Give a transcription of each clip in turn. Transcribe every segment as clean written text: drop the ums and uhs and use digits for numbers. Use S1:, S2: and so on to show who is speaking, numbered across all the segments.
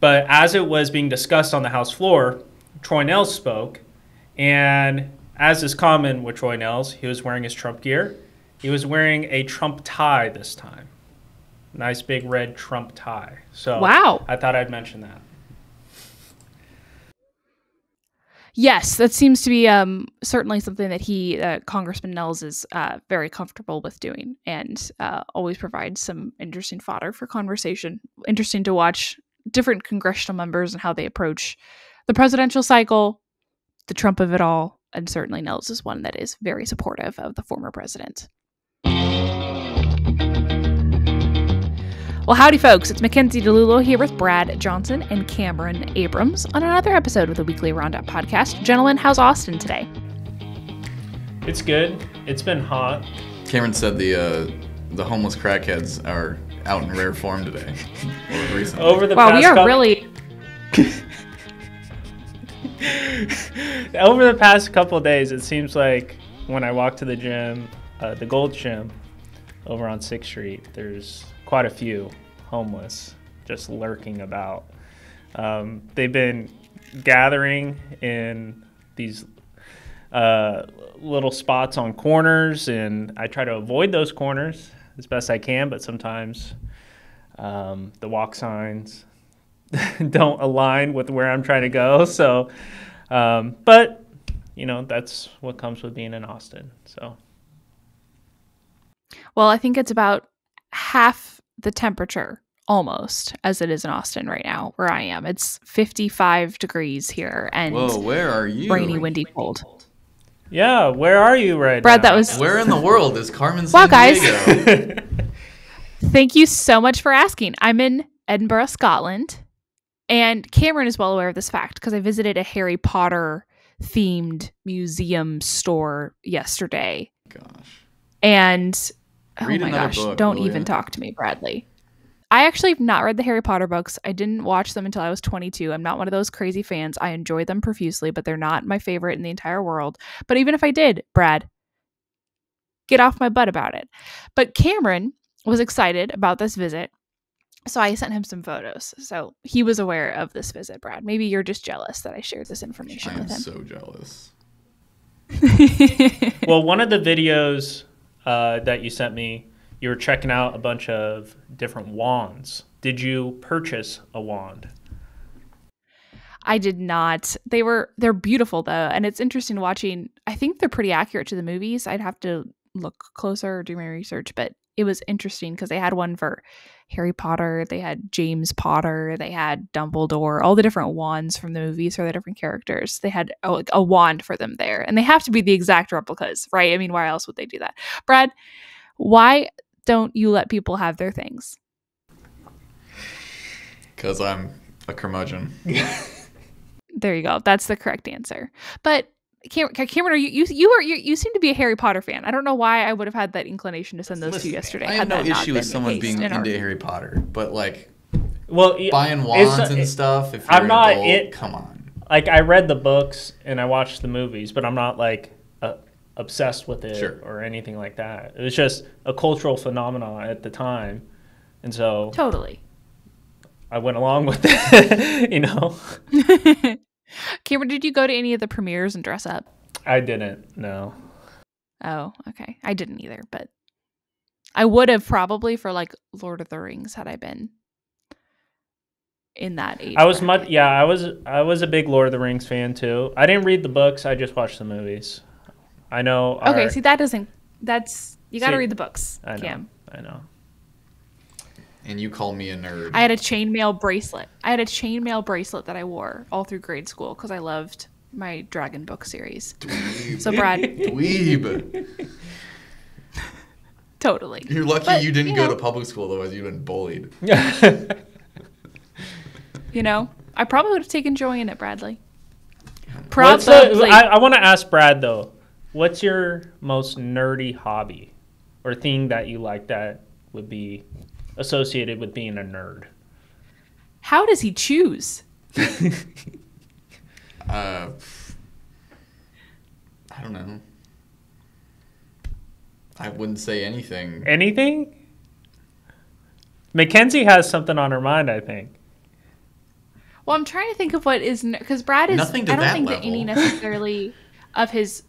S1: But as it was being discussed on the House floor, Troy Nehls spoke, and as is common with Troy Nehls, he was wearing his Trump gear. He was wearing a Trump tie this time. Nice big red Trump tie. So
S2: wow.
S1: I thought I'd mention that.
S2: Yes, that seems to be certainly something that Congressman Nehls is very comfortable with doing, and always provides some interesting fodder for conversation. Interesting to watch different congressional members and how they approach the presidential cycle, the Trump of it all, and certainly Nehls is one that is very supportive of the former president. Well, howdy, folks. It's Mackenzie DeLulo here with Brad Johnson and Cameron Abrams on another episode of the Weekly Roundup podcast. Gentlemen, how's Austin today?
S1: It's good. It's been hot.
S3: Cameron said the homeless crackheads are out in rare form today. Or recently.
S1: Over the past couple of days, it seems like when I walk to the gym, the Gold Gym over on 6th Street, there's quite a few homeless just lurking about. They've been gathering in these little spots on corners, and I try to avoid those corners as best I can, but sometimes the walk signs don't align with where I'm trying to go. So, but, you know, that's what comes with being in Austin. So,
S2: well, I think it's about half the temperature almost as it is in Austin right now where I am. It's 55 degrees here and
S3: whoa, where are you?
S2: Rainy, windy, cold.
S1: Yeah, where are you right
S2: Brad,
S1: now?
S2: that was
S3: where in the world is Carmen
S2: Wow,
S3: Sandiego?
S2: guys. Thank you so much for asking. I'm in Edinburgh, Scotland, and Cameron is well aware of this fact because I visited a Harry Potter themed museum store yesterday.
S3: Gosh.
S2: And
S3: Read
S2: oh my
S3: another
S2: gosh,
S3: book,
S2: don't
S3: will
S2: even
S3: ya?
S2: talk to me, Bradley. I actually have not read the Harry Potter books. I didn't watch them until I was 22. I'm not one of those crazy fans. I enjoy them profusely, but they're not my favorite in the entire world. But even if I did, Brad, get off my butt about it. But Cameron was excited about this visit, so I sent him some photos. So he was aware of this visit, Brad. Maybe you're just jealous that I shared this information
S3: I am
S2: with him.
S3: so jealous.
S1: Well, one of the videos that you sent me, you were checking out a bunch of different wands. Did you purchase a wand?
S2: I did not. They're beautiful though, and it's interesting watching. I think they're pretty accurate to the movies. I'd have to look closer or do my research, but it was interesting because they had one for Harry Potter, they had James Potter, they had Dumbledore, all the different wands from the movies for the different characters. They had a wand for them there, and they have to be the exact replicas, right? I mean, why else would they do that? Brad, why don't you let people have their things?
S3: Because I'm a curmudgeon.
S2: There you go. That's the correct answer. But Cameron, you seem to be a Harry Potter fan. I don't know why I would have had that inclination to send those to you yesterday.
S3: I have no issue with someone being into Harry Potter, but like,
S1: well,
S3: buying wands and stuff. If you're
S1: I'm not
S3: an adult, come on.
S1: Like, I read the books and I watched the movies, but I'm not like obsessed with it or anything like that. It was just a cultural phenomenon at the time, and so
S2: totally
S1: I went along with it. You know.
S2: Cameron, did you go to any of the premieres and dress up?
S1: I didn't, no.
S2: Oh, okay. I didn't either, but I would have probably for like Lord of the Rings had I been in that age.
S1: I was a big Lord of the Rings fan too. I didn't read the books, I just watched the movies. I know.
S2: Okay, see, you got to read the books,
S1: I know,
S2: Cam.
S1: I know.
S3: And you call me a nerd.
S2: I had a chainmail bracelet. That I wore all through grade school because I loved my Dragon book series.
S3: Dweeb.
S2: So Brad,
S3: Dweeb.
S2: Totally.
S3: You're lucky you didn't go to public school, otherwise you'd been bullied.
S2: You know, I probably would have taken joy in it, Bradley.
S1: I want to ask Brad though, what's your most nerdy hobby or thing that you like that would be associated with being a nerd?
S2: How does he choose?
S3: I don't know. I wouldn't say anything.
S1: Anything? Mackenzie has something on her mind, I think.
S2: Well, I'm trying to think of what is, because Brad is.
S3: Nothing to
S2: I don't
S3: that
S2: think
S3: level.
S2: that any necessarily of his.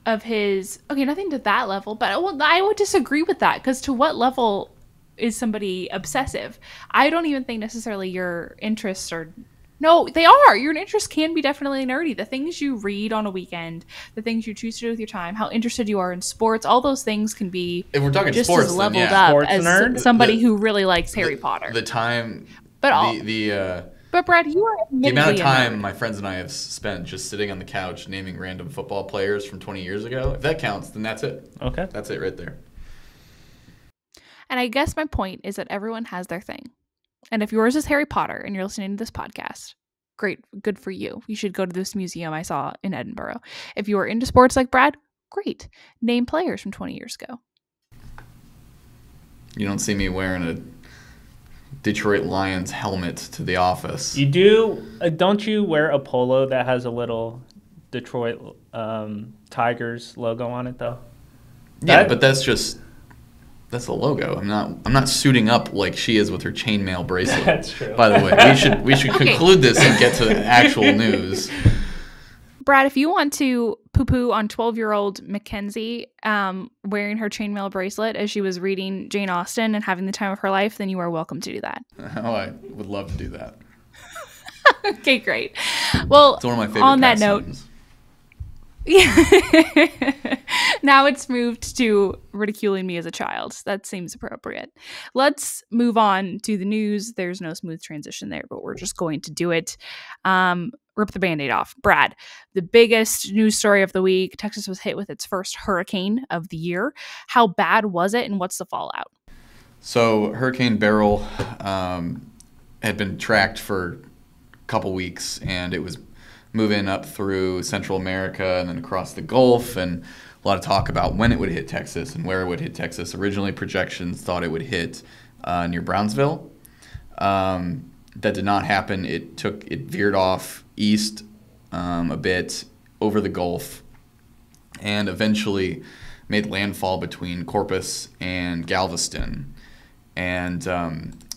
S2: Okay, nothing to that level, but I would disagree with that, because to what level is somebody obsessive? I don't even think necessarily your interests are. No, they are. Your interests can be definitely nerdy. The things you read on a weekend, the things you choose to do with your time, how interested you are in sports, all those things can be
S3: If we're talking
S2: just
S3: sports,
S2: as
S3: then
S2: leveled
S3: yeah.
S2: up
S1: Sports
S2: as
S1: nerd?
S2: somebody who really likes Harry Potter.
S3: The time,
S2: But But Brad, you are
S3: the amount of
S2: admittedly a
S3: time
S2: nerd.
S3: my friends and I have spent just sitting on the couch naming random football players from 20 years ago, if that counts, then that's it.
S1: Okay.
S3: That's it right there.
S2: And I guess my point is that everyone has their thing. And if yours is Harry Potter and you're listening to this podcast, great, good for you. You should go to this museum I saw in Edinburgh. If you are into sports like Brad, great. Name players from 20 years ago.
S3: You don't see me wearing a Detroit Lions helmet to the office.
S1: You do, don't you wear a polo that has a little Detroit Tigers logo on it, though?
S3: Yeah, but that's the logo. I'm not suiting up like she is with her chainmail bracelet.
S1: That's true.
S3: By the way, we should conclude this and get to the actual news.
S2: Brad, if you want to poo-poo on 12-year-old Mackenzie wearing her chainmail bracelet as she was reading Jane Austen and having the time of her life, then you are welcome to do that.
S3: Oh, I would love to do that.
S2: Okay, great. Well,
S3: It's one of my favorite
S2: on that note,
S3: pastimes.
S2: yeah. Now it's moved to ridiculing me as a child. That seems appropriate. Let's move on to the news. There's no smooth transition there, but we're just going to do it. Rip the Band-Aid off. Brad, the biggest news story of the week. Texas was hit with its first hurricane of the year. How bad was it, and what's the fallout?
S3: So Hurricane Beryl had been tracked for a couple weeks, and it was moving up through Central America and then across the Gulf, and a lot of talk about when it would hit Texas and where it would hit Texas. Originally, projections thought it would hit near Brownsville. That did not happen. It veered off east a bit over the Gulf and eventually made landfall between Corpus and Galveston. And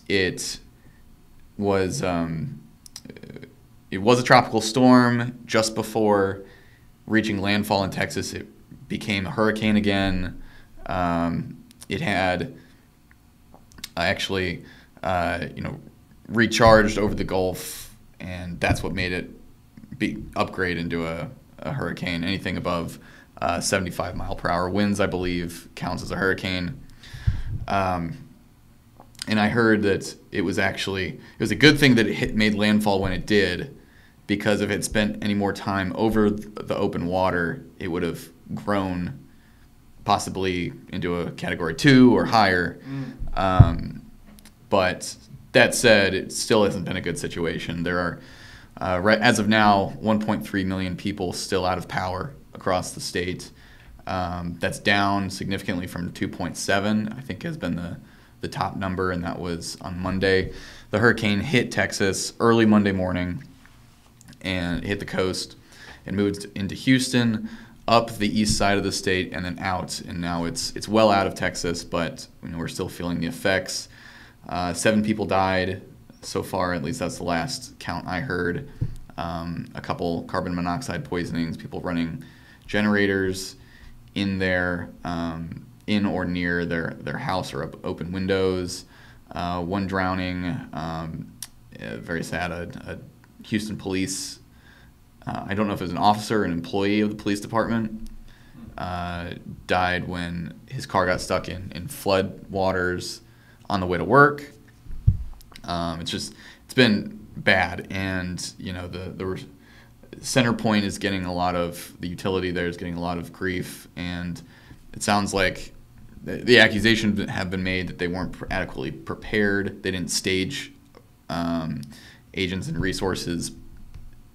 S3: it was a tropical storm. Just before reaching landfall in Texas, it became a hurricane again. It had actually, recharged over the Gulf, and that's what made it upgrade into a hurricane. Anything above 75 mile per hour winds, I believe, counts as a hurricane. And I heard that it was a good thing that it made landfall when it did, because if it spent any more time over the open water, it would have grown possibly into a Category 2 or higher. But that said, it still hasn't been a good situation. There are, as of now, 1.3 million people still out of power across the state. That's down significantly from 2.7, I think has been the top number, and that was on Monday. The hurricane hit Texas early Monday morning and hit the coast and moved into Houston, up the east side of the state, and then out. And now it's well out of Texas, but we're still feeling the effects. 7 people died so far, at least that's the last count I heard. A couple carbon monoxide poisonings, people running generators in in or near their house or open windows. One drowning, very sad, a Houston police, I don't know if it was an officer or an employee of the police department, died when his car got stuck in flood waters on the way to work. It's been bad, and the Center Point is getting the utility there is getting a lot of grief, and it sounds like the accusations have been made that they weren't adequately prepared. They didn't stage agents and resources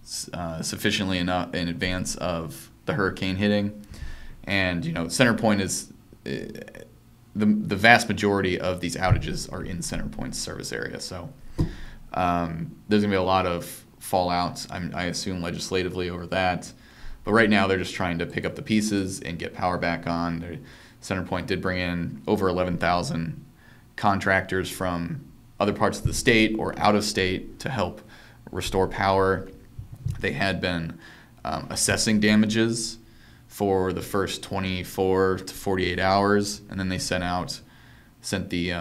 S3: sufficiently enough in advance of the hurricane hitting. And Center Point is the vast majority of these outages are in Center Point's service area. So there's gonna be a lot of fallout, I assume, legislatively over that. But right now they're just trying to pick up the pieces and get power back on. Center Point did bring in over 11,000 contractors from other parts of the state or out of state to help restore power. They had been assessing damages for the first 24 to 48 hours, and then they sent the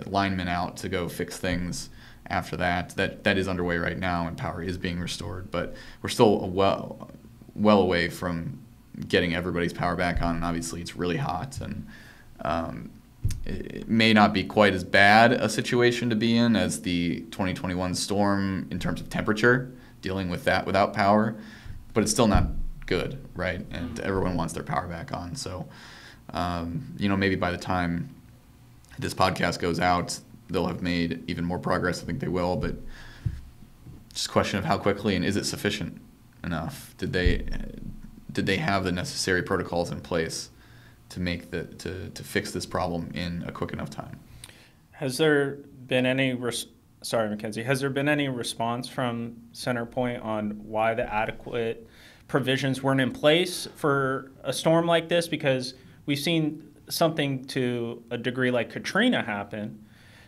S3: linemen out to go fix things after that. That is underway right now, and power is being restored. But we're still well away from getting everybody's power back on. And obviously, it's really hot, and it may not be quite as bad a situation to be in as the 2021 storm in terms of temperature, dealing with that without power, but it's still not good, right? And everyone wants their power back on. So, maybe by the time this podcast goes out, they'll have made even more progress. I think they will, but just a question of how quickly, and is it sufficient enough? Did they have the necessary protocols in place to fix this problem in a quick enough time?
S1: Has there been any Mackenzie, has there been any response from Centerpoint on why the adequate provisions weren't in place for a storm like this? Because we've seen something to a degree like Katrina happen,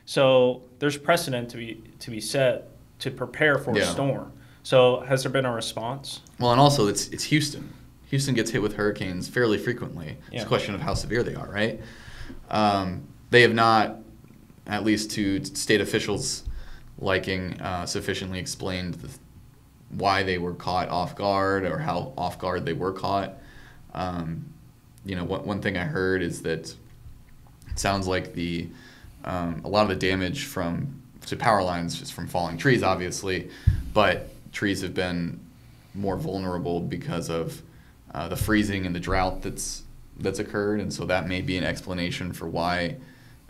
S1: so there's precedent to be set to prepare for a storm. So has there been a response? Well,
S3: and also it's Houston. Houston gets hit with hurricanes fairly frequently. It's a question of how severe they are, right? They have not, at least to state officials' liking, sufficiently explained why they were caught off guard or how off guard they were caught. One thing I heard is that it sounds like a lot of the damage to power lines is from falling trees, obviously, but trees have been more vulnerable because of the freezing and the drought that's occurred, and so that may be an explanation for why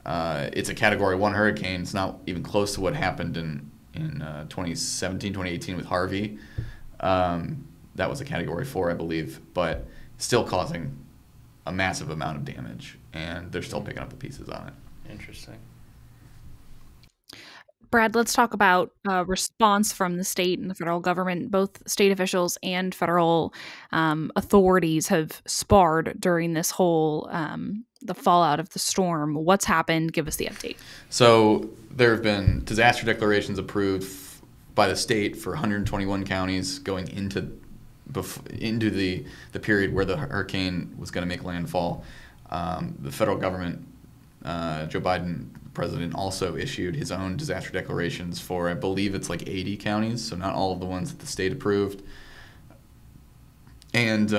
S3: it's a Category 1 hurricane. It's not even close to what happened in 2017, 2018 with Harvey. That was a Category 4, I believe, but still causing a massive amount of damage, and they're still picking up the pieces on it.
S1: Interesting.
S2: Brad, let's talk about response from the state and the federal government. Both state officials and federal authorities have sparred during this whole the fallout of the storm. What's happened? Give us the update.
S3: So there have been disaster declarations approved by the state for 121 counties going into the period where the hurricane was going to make landfall. The federal government, Joe Biden, president, also issued his own disaster declarations for, I believe it's like 80 counties, so not all of the ones that the state approved. And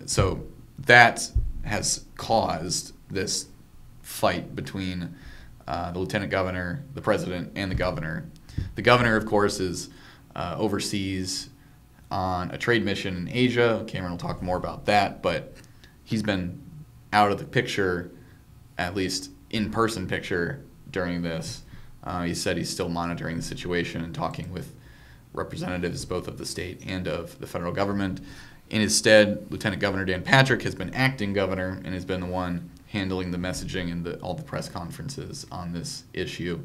S3: so that has caused this fight between the lieutenant governor, the president, and the governor. The governor, of course, is overseas on a trade mission in Asia. Cameron will talk more about that, but he's been out of the picture, at least in-person picture, during this. He said he's still monitoring the situation and talking with representatives both of the state and of the federal government. In his stead, Lieutenant Governor Dan Patrick has been acting governor and has been the one handling the messaging and all the press conferences on this issue,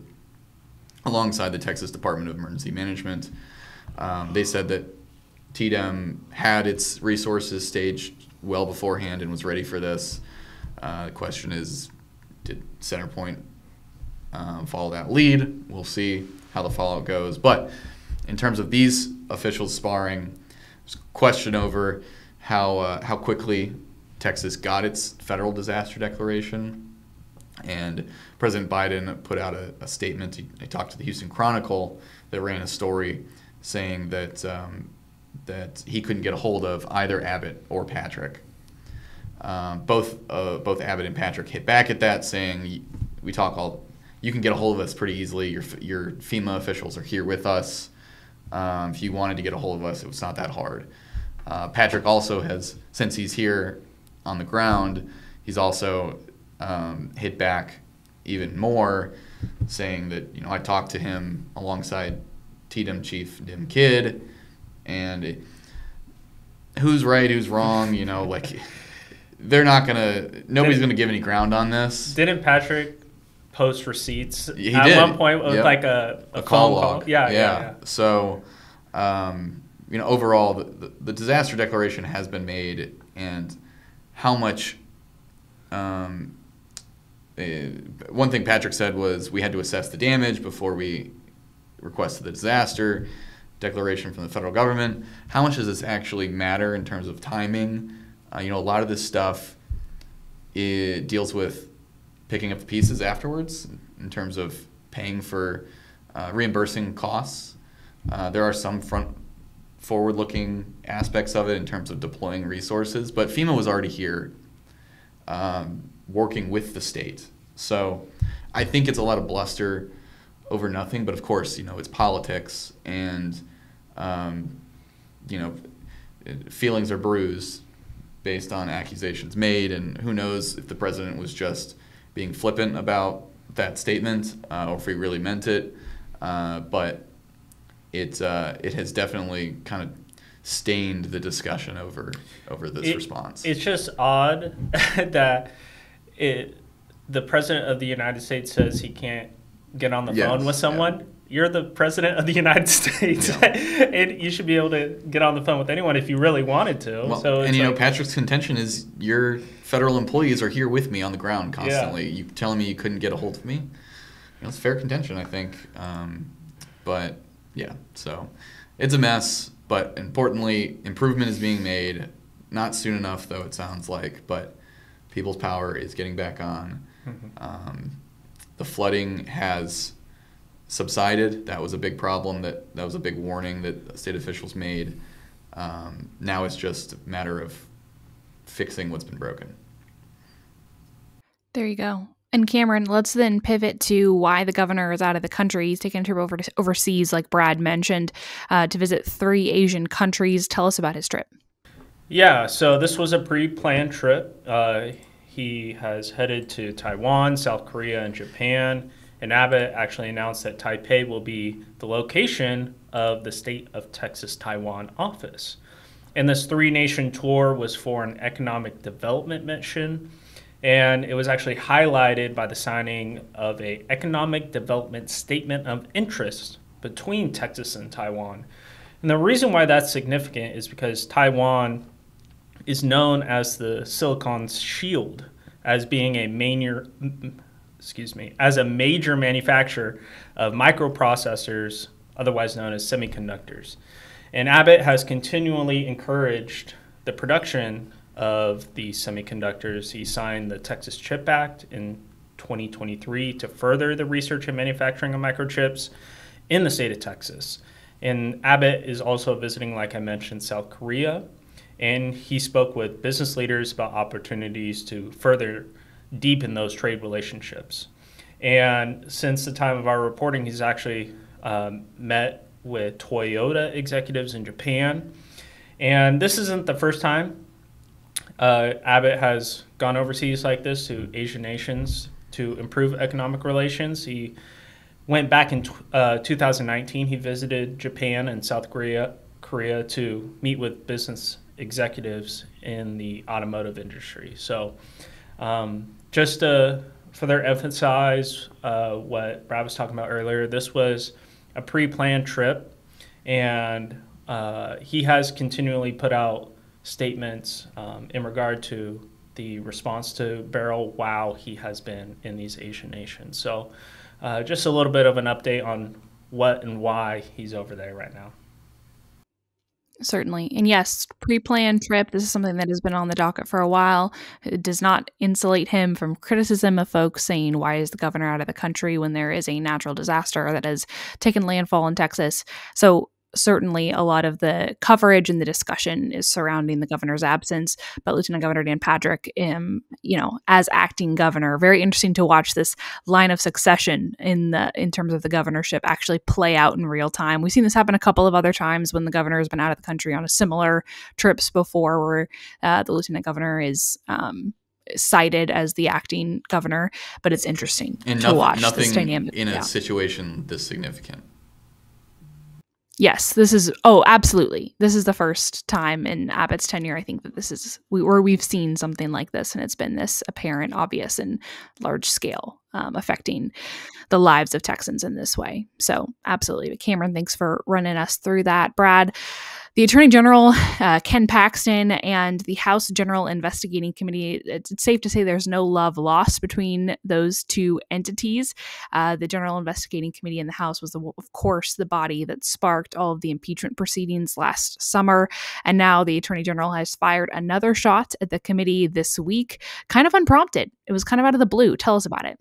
S3: alongside the Texas Department of Emergency Management. They said that TDEM had its resources staged well beforehand and was ready for this. The question is, did Centerpoint follow that lead? We'll see how the fallout goes. But in terms of these officials sparring, there's a question over how quickly Texas got its federal disaster declaration. And President Biden put out a statement. He talked to the Houston Chronicle that ran a story saying that that he couldn't get a hold of either Abbott or Patrick. Both Abbott and Patrick hit back at that, saying, you can get a hold of us pretty easily. Your FEMA officials are here with us. If you wanted to get a hold of us, it was not that hard. Patrick also has, since he's here on the ground, he's also hit back even more, saying that, I talked to him alongside TDEM Chief Dim Kidd, and who's right, who's wrong, they're not nobody's gonna give any ground on this.
S1: Didn't Patrick post receipts
S3: He
S1: at
S3: did.
S1: one point with like a
S3: call
S1: phone
S3: log?
S1: call? Yeah.
S3: So, overall, the disaster declaration has been made, and how much. One thing Patrick said was we had to assess the damage before we request of the disaster, declaration from the federal government. How much does this actually matter in terms of timing? A lot of this stuff, it deals with picking up the pieces afterwards in terms of paying for reimbursing costs. There are some forward-looking aspects of it in terms of deploying resources, but FEMA was already here working with the state. So I think it's a lot of bluster over nothing, but of course, it's politics, and feelings are bruised based on accusations made, and who knows if the president was just being flippant about that statement or if he really meant it. But it has definitely kind of stained the discussion over this response.
S1: It's just odd that the president of the United States says he can't get on the phone with someone. Yeah. You're the president of the United States, and you should be able to get on the phone with anyone if you really wanted to.
S3: Well, Patrick's contention is your federal employees are here with me on the ground constantly. You telling me you couldn't get a hold of me? It's fair contention, I think. But yeah, so it's a mess. But importantly, improvement is being made. Not soon enough, though, it sounds like. But people's power is getting back on. Mm-hmm. The flooding has subsided. That was a big problem. That was a big warning that state officials made. Now it's just a matter of fixing what's been broken.
S2: There you go. And Cameron, let's then pivot to why the governor is out of the country. He's taken a trip over to overseas, like Brad mentioned, to visit 3 Asian countries. Tell us about his trip.
S1: Yeah, so this was a pre-planned trip. He has headed to Taiwan, South Korea, and Japan. And Abbott actually announced that Taipei will be the location of the State of Texas Taiwan office. And this 3-nation tour was for an economic development mission. And it was actually highlighted by the signing of an economic development statement of interest between Texas and Taiwan. And the reason why that's significant is because Taiwan is known as the Silicon Shield, as being a major manufacturer of microprocessors, otherwise known as semiconductors. And Abbott has continually encouraged the production of these semiconductors. He signed the Texas CHIP Act in 2023 to further the research and manufacturing of microchips in the state of Texas. And Abbott is also visiting, like I mentioned, South Korea. And he spoke with business leaders about opportunities to further deepen those trade relationships. And since the time of our reporting, he's actually met with Toyota executives in Japan. And this isn't the first time Abbott has gone overseas like this to Asian nations to improve economic relations. He went back in 2019. He visited Japan and South Korea to meet with business executives in the automotive industry. So just to further emphasize what Brad was talking about earlier, this was a pre-planned trip, and he has continually put out statements in regard to the response to Beryl while he has been in these Asian nations. So just a little bit of an update on what and why he's over there right now.
S2: Certainly. And yes, pre-planned trip. This is something that has been on the docket for a while. It does not insulate him from criticism of folks saying, why is the governor out of the country when there is a natural disaster that has taken landfall in Texas? So certainly a lot of the coverage and the discussion is surrounding the governor's absence, but Lieutenant Governor Dan Patrick, as acting governor, very interesting to watch this line of succession in terms of the governorship actually play out in real time. We've seen this happen a couple of other times when the governor has been out of the country on a similar trips before, where the lieutenant governor is cited as the acting governor, but it's interesting to watch this dynamic
S3: in a situation this significant.
S2: Yes, absolutely. This is the first time in Abbott's tenure, I think, that we've seen something like this, and it's been this apparent, obvious, and large scale. affecting the lives of Texans in this way. So absolutely. But Cameron, thanks for running us through that. Brad, the Attorney General, Ken Paxton, and the House General Investigating Committee, it's safe to say there's no love lost between those two entities. The General Investigating Committee in the House was, of course, the body that sparked all of the impeachment proceedings last summer. And now the Attorney General has fired another shot at the committee this week, kind of unprompted. It was kind of out of the blue. Tell us about it.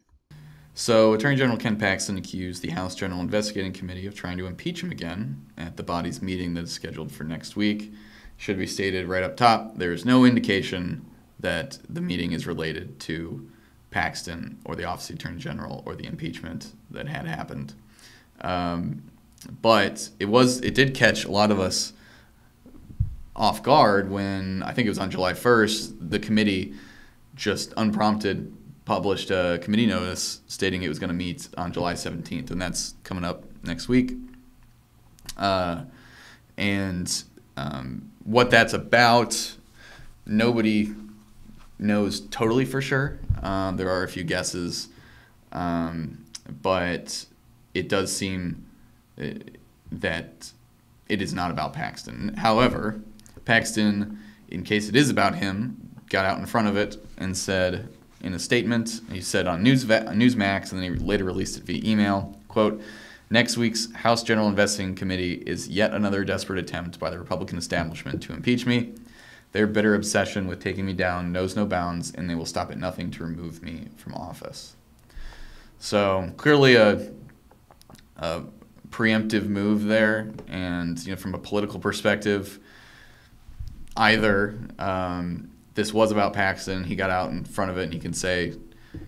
S3: So Attorney General Ken Paxton accused the House General Investigating Committee of trying to impeach him again at the body's meeting that is scheduled for next week. Should be stated right up top, there is no indication that the meeting is related to Paxton or the Office of the Attorney General or the impeachment that had happened. But it did catch a lot of us off guard when, I think it was on July 1st, the committee just unprompted published a committee notice stating it was going to meet on July 17th, and that's coming up next week. What that's about, nobody knows totally for sure. There are a few guesses, but it does seem that it is not about Paxton. However, Paxton, in case it is about him, got out in front of it and said in a statement, he said on Newsmax, and then he later released it via email, quote, "Next week's House General Investigating Committee is yet another desperate attempt by the Republican establishment to impeach me. Their bitter obsession with taking me down knows no bounds, and they will stop at nothing to remove me from office." So clearly a preemptive move there, and from a political perspective, either this was about Paxton, he got out in front of it and he can say,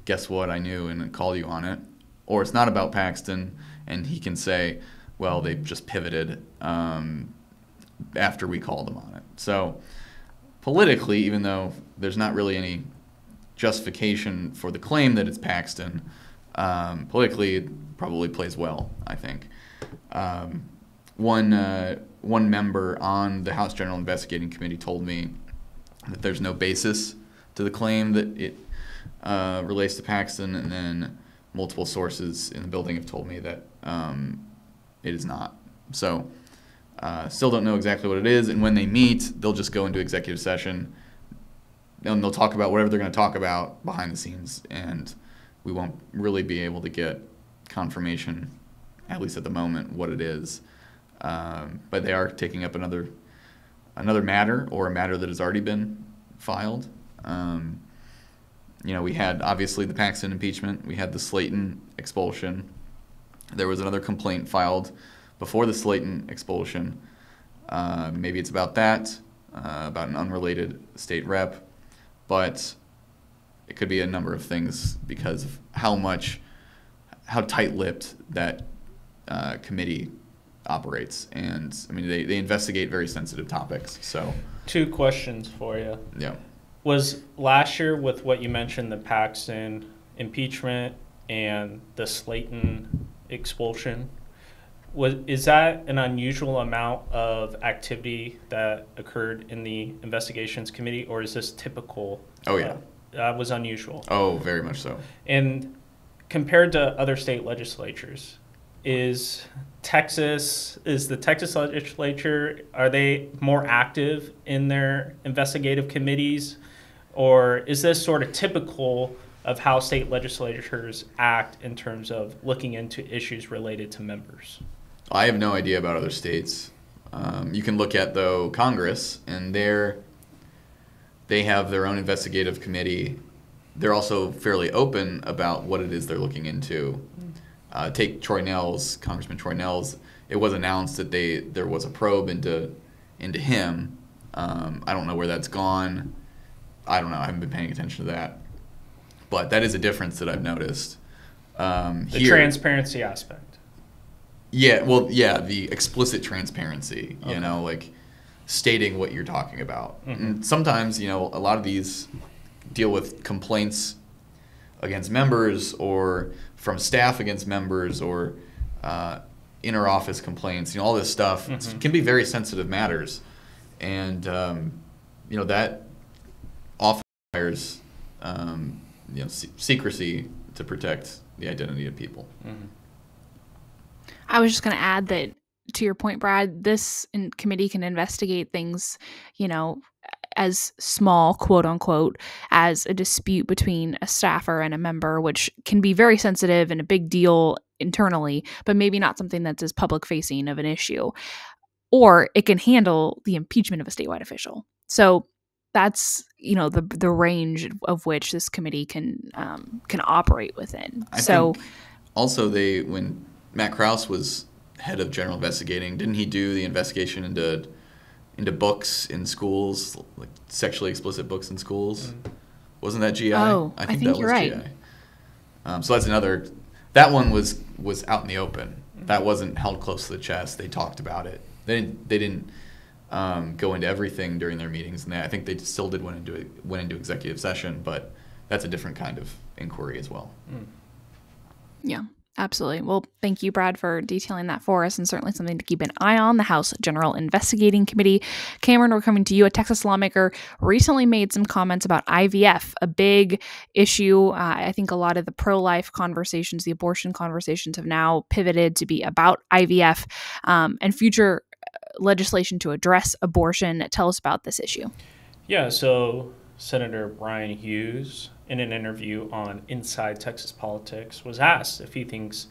S3: guess what, I knew, and call you on it. Or it's not about Paxton and he can say, well, they just pivoted after we called them on it. So politically, even though there's not really any justification for the claim that it's Paxton, politically it probably plays well, I think. One member on the House General Investigating Committee told me that there's no basis to the claim that it relates to Paxton, and then multiple sources in the building have told me that it is not. So still don't know exactly what it is, and when they meet, they'll just go into executive session, and they'll talk about whatever they're going to talk about behind the scenes, and we won't really be able to get confirmation, at least at the moment, what it is. But they are taking up another matter, or a matter that has already been filed. We had obviously the Paxton impeachment. We had the Slayton expulsion. There was another complaint filed before the Slayton expulsion. Maybe it's about that, about an unrelated state rep, but it could be a number of things because of how tight-lipped that committee operates, and they investigate very sensitive topics. So,
S1: 2 questions for you.
S3: Yeah.
S1: Was last year, with what you mentioned, the Paxton impeachment and the Slayton expulsion, is that an unusual amount of activity that occurred in the investigations committee, or is this typical?
S3: Oh yeah,
S1: that was unusual.
S3: Oh, very much so.
S1: And compared to other state legislatures, is the Texas legislature, are they more active in their investigative committees, or is this sort of typical of how state legislatures act in terms of looking into issues related to members?
S3: I have no idea about other states. You can look at, though, Congress, and they have their own investigative committee. They're also fairly open about what it is they're looking into. Take Congressman Troy Nell's. It was announced that there was a probe into him. I don't know where that's gone. I don't know. I haven't been paying attention to that. But that is a difference that I've noticed.
S1: The transparency aspect.
S3: Yeah, well, yeah, the explicit transparency,
S1: Okay.
S3: like stating what you're talking about.
S1: Mm-hmm.
S3: And sometimes, a lot of these deal with complaints against members or from staff against members or inter-office complaints, all this stuff.
S1: Mm-hmm.
S3: It can be very sensitive matters. And, that often requires, secrecy to protect the identity of people.
S1: Mm-hmm.
S2: I was just going to add that, to your point, Brad, this committee can investigate things, as small, quote unquote, as a dispute between a staffer and a member, which can be very sensitive and a big deal internally, but maybe not something that's as public facing of an issue. Or it can handle the impeachment of a statewide official. So that's the range of which this committee can operate within.
S3: I think also when Matt Krause was head of general investigating, didn't he do the investigation into books in schools, like sexually explicit books in schools? Wasn't that GI?
S2: Oh, I think
S3: that
S2: you're
S3: was
S2: right.
S3: GI. So that's another. That one was out in the open. That wasn't held close to the chest. They talked about it. They didn't go into everything during their meetings, and I think they still did went into executive session, but that's a different kind of inquiry as well.
S2: Yeah. Absolutely. Well, thank you, Brad, for detailing that for us, and certainly something to keep an eye on. The House General Investigating Committee. Cameron, we're coming to you. A Texas lawmaker recently made some comments about IVF, a big issue. I think a lot of the pro-life conversations, the abortion conversations, have now pivoted to be about IVF and future legislation to address abortion. Tell us about this issue.
S1: Yeah, so Senator Brian Hughes, in an interview on Inside Texas Politics, was asked if he thinks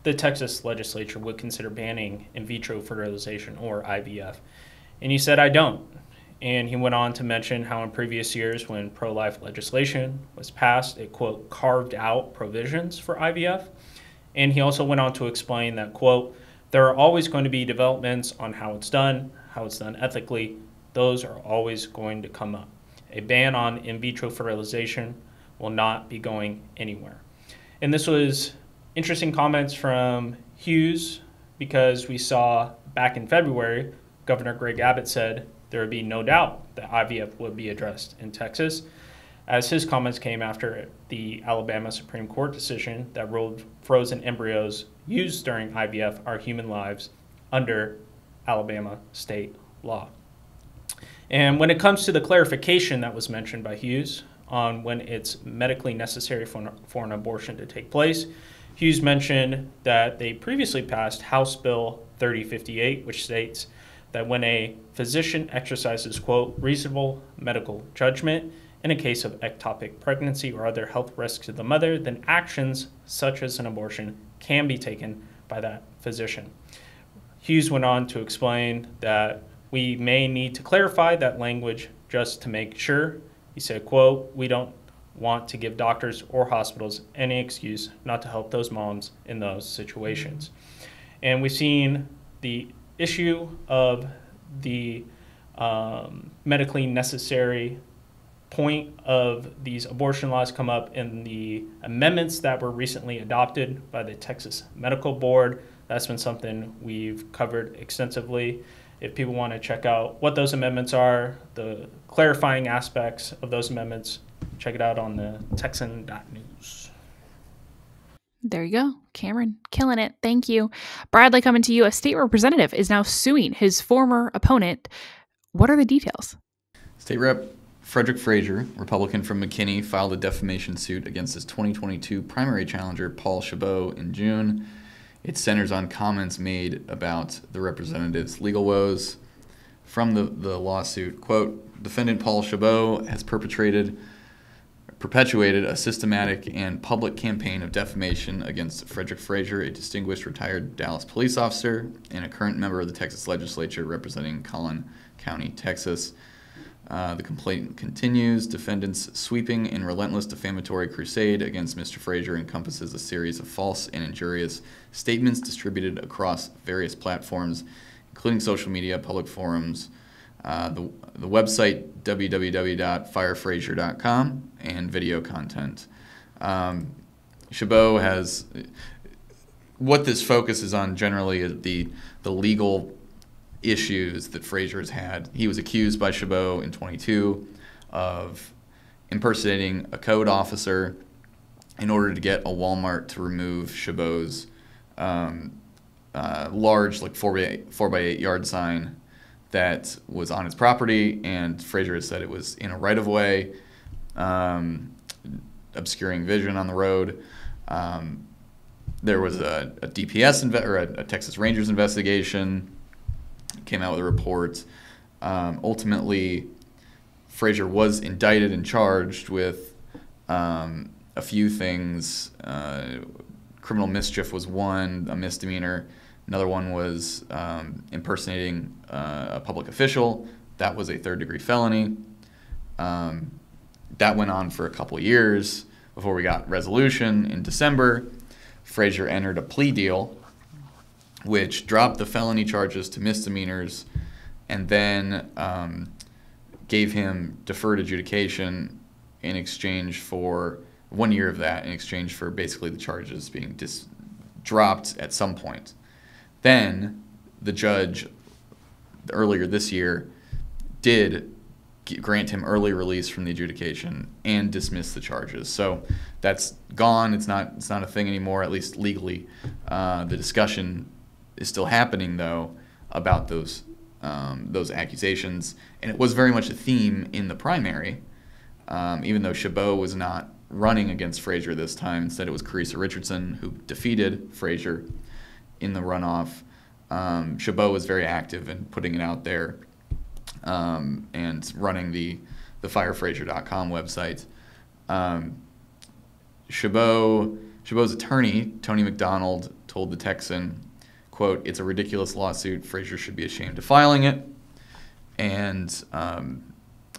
S1: the Texas legislature would consider banning in vitro fertilization, or IVF. And he said, "I don't." And he went on to mention how in previous years when pro-life legislation was passed, it, quote, carved out provisions for IVF. And he also went on to explain that, quote, "there are always going to be developments on how it's done ethically. Those are always going to come up. A ban on in vitro fertilization will not be going anywhere." And this was interesting comments from Hughes, because we saw back in February, Governor Greg Abbott said there would be no doubt that IVF would be addressed in Texas, as his comments came after the Alabama Supreme Court decision that ruled frozen embryos used during IVF are human lives under Alabama state law. And when it comes to the clarification that was mentioned by Hughes on when it's medically necessary for an abortion to take place, Hughes mentioned that they previously passed House Bill 3058, which states that when a physician exercises, quote, reasonable medical judgment in a case of ectopic pregnancy or other health risk to the mother, then actions such as an abortion can be taken by that physician. Hughes went on to explain that we may need to clarify that language just to make sure. He said, quote, "We don't want to give doctors or hospitals any excuse not to help those moms in those situations." And we've seen the issue of the medically necessary point of these abortion laws come up in the amendments that were recently adopted by the Texas Medical Board. That's been something we've covered extensively. If people want to check out what those amendments are, the clarifying aspects of those amendments, check it out on the Texan.news.
S2: There you go. Cameron, killing it. Thank you. Bradley, coming to you. A state representative is now suing his former opponent. What are the details?
S3: State Rep Frederick Frasier, Republican from McKinney, filed a defamation suit against his 2022 primary challenger, Paul Chabot, in June. It centers on comments made about the representative's legal woes. From the lawsuit, quote, "Defendant Paul Chabot has perpetuated a systematic and public campaign of defamation against Frederick Frasier, a distinguished retired Dallas police officer and a current member of the Texas legislature representing Collin County, Texas." The complaint continues. Defendants' sweeping and relentless defamatory crusade against Mr. Frazier encompasses a series of false and injurious statements distributed across various platforms, including social media, public forums, the website www.firefrazier.com, and video content. Chabot has what this focuses on generally is the legal issues that Frazier has had. He was accused by Chabot in 22 of impersonating a code officer in order to get a Walmart to remove Chabot's large, like 4x8 yard sign that was on his property, and Frazier has said it was in a right-of-way, obscuring vision on the road. There was a DPS or a Texas Rangers investigation. Came out with a report. Ultimately, Frazier was indicted and charged with a few things. Criminal mischief was one, a misdemeanor. Another one was impersonating a public official. That was a third-degree felony. That went on for a couple of years before we got resolution. In December, Frazier entered a plea deal, which dropped the felony charges to misdemeanors and then gave him deferred adjudication in exchange for 1 year of that, in exchange for basically the charges being dropped at some point. Then the judge earlier this year did grant him early release from the adjudication and dismiss the charges. So that's gone. It's not a thing anymore, at least legally. The discussion is still happening though about those accusations, and it was very much a theme in the primary. Even though Chabot was not running against Frazier this time, instead it was Carissa Richardson who defeated Frazier in the runoff. Chabot was very active in putting it out there and running the firefrazier.com website. Chabot's attorney, Tony McDonald, told the Texan, quote, "It's a ridiculous lawsuit. Frazier should be ashamed of filing it." And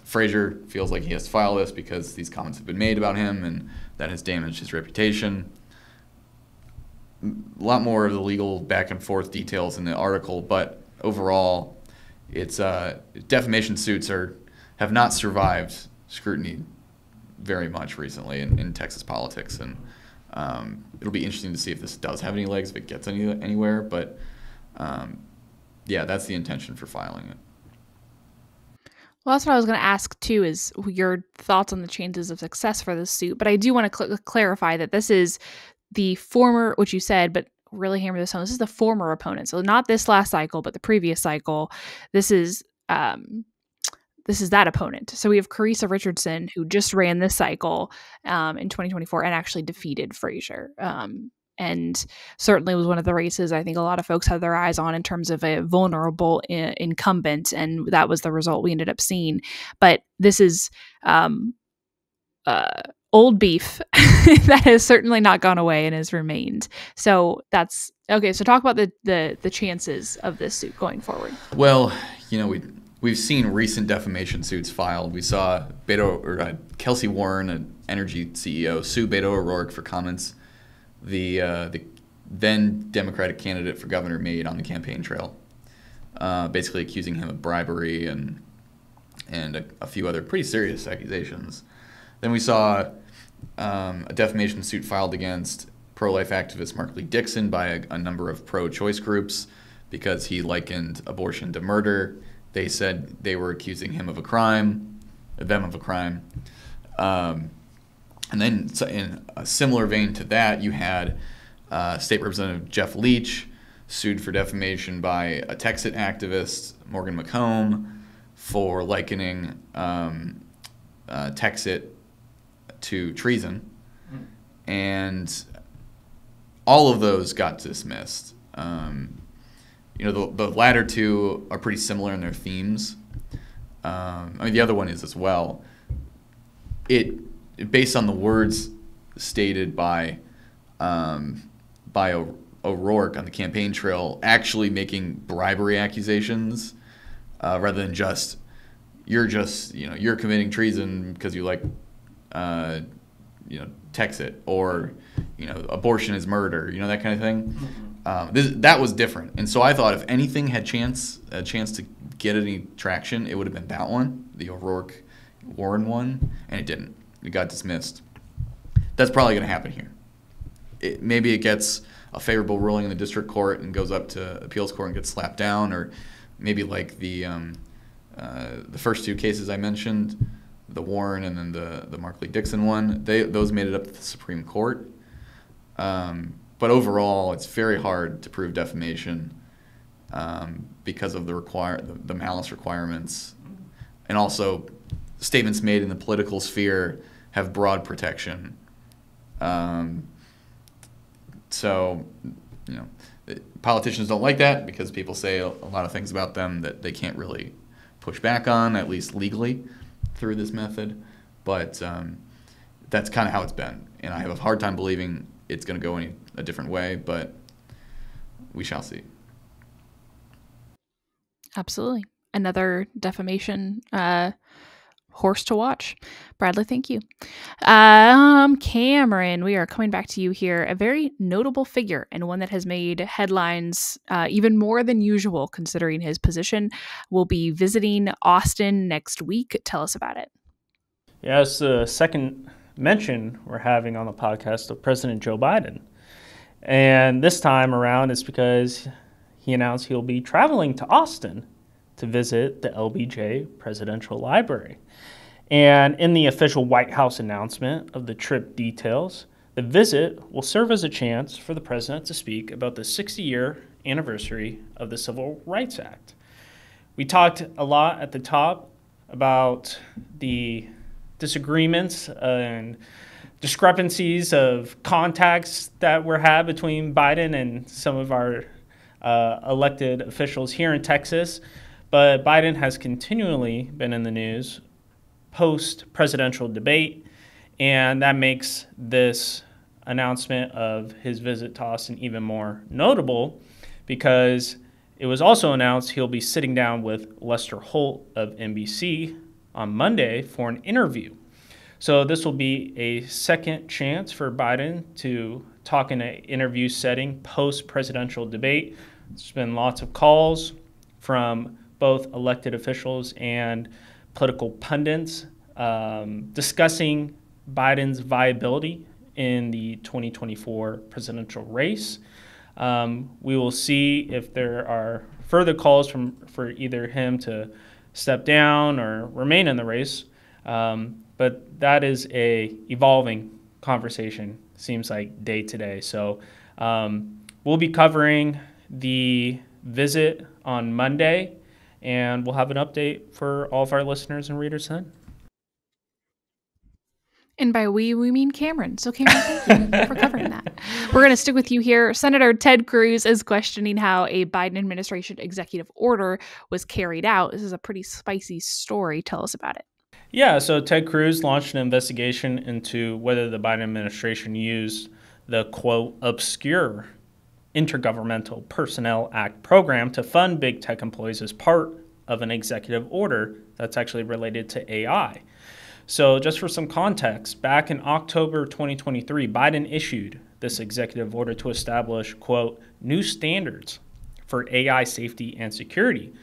S3: Frazier feels like he has to file this because these comments have been made about him and that has damaged his reputation. A lot more of the legal back and forth details in the article, but overall, it's defamation suits have not survived scrutiny very much recently in Texas politics, and it'll be interesting to see if this does have any legs, if it gets anywhere. But yeah, that's the intention for filing it.
S2: Well, that's what I was going to ask too, is your thoughts on the chances of success for this suit. But I do want to clarify that this is the former, which you said, but really hammer this home. This is the former opponent. So not this last cycle, but the previous cycle. This is that opponent. So we have Carissa Richardson, who just ran this cycle in 2024 and actually defeated Frazier. And certainly was one of the races I think a lot of folks had their eyes on in terms of a vulnerable incumbent, and that was the result we ended up seeing. But this is old beef that has certainly not gone away and has remained. So that's okay. So talk about the chances of this suit going forward.
S3: Well, we've seen recent defamation suits filed. We saw Kelsey Warren, an energy CEO, sue Beto O'Rourke for comments the then Democratic candidate for governor made on the campaign trail, basically accusing him of bribery and a few other pretty serious accusations. Then we saw a defamation suit filed against pro-life activist Mark Lee Dixon by a number of pro-choice groups because he likened abortion to murder. They said they were accusing him of a crime, them of a crime. And then in a similar vein to that, you had State Representative Jeff Leach sued for defamation by a Texan activist, Morgan McComb, for likening Texit to treason. And all of those got dismissed. The latter two are pretty similar in their themes. The other one is as well. Based on the words stated by O'Rourke on the campaign trail, actually making bribery accusations rather than just you're committing treason because you like Texit, or abortion is murder, that kind of thing. That was different, and so I thought if anything had a chance to get any traction, it would have been that one, the O'Rourke Warren one, and it didn't. It got dismissed. That's probably going to happen here. Maybe it gets a favorable ruling in the district court and goes up to appeals court and gets slapped down, or maybe like the first two cases I mentioned, the Warren and then the Mark Lee Dixon one, those made it up to the Supreme Court. But overall, it's very hard to prove defamation because of the malice requirements, and also statements made in the political sphere have broad protection. So, you know, politicians don't like that because people say a lot of things about them that they can't really push back on, at least legally, through this method. But that's kind of how it's been. And I have a hard time believing it's going to go a different way, but we shall see.
S2: Absolutely. Another defamation horse to watch. Bradley, thank you. Cameron, we are coming back to you here. A very notable figure and one that has made headlines even more than usual considering his position, will be visiting Austin next week. Tell us about it.
S1: Yeah, it's the second mention we're having on the podcast of President Joe Biden. And this time around it's because he announced he'll be traveling to Austin to visit the LBJ Presidential Library. And in the official White House announcement of the trip details, the visit will serve as a chance for the president to speak about the 60-year anniversary of the Civil Rights Act. We talked a lot at the top about the disagreements and discrepancies of contacts that were had between Biden and some of our elected officials here in Texas. But Biden has continually been in the news post-presidential debate, and that makes this announcement of his visit to Austin even more notable because it was also announced he'll be sitting down with Lester Holt of NBC on Monday for an interview. So this will be a second chance for Biden to talk in an interview setting post-presidential debate. There's been lots of calls from both elected officials and political pundits discussing Biden's viability in the 2024 presidential race. We will see if there are further calls for either him to step down or remain in the race. But that is a evolving conversation, seems like day to day. So we'll be covering the visit on Monday, and we'll have an update for all of our listeners and readers then.
S2: And by we mean Cameron. So Cameron, thank you for covering that. We're going to stick with you here. Senator Ted Cruz is questioning how a Biden administration executive order was carried out. This is a pretty spicy story. Tell us about it.
S1: Yeah, so Ted Cruz launched an investigation into whether the Biden administration used the, quote, obscure Intergovernmental Personnel Act program to fund big tech employees as part of an executive order that's actually related to AI. So just for some context, back in October 2023, Biden issued this executive order to establish, quote, new standards for AI safety and security.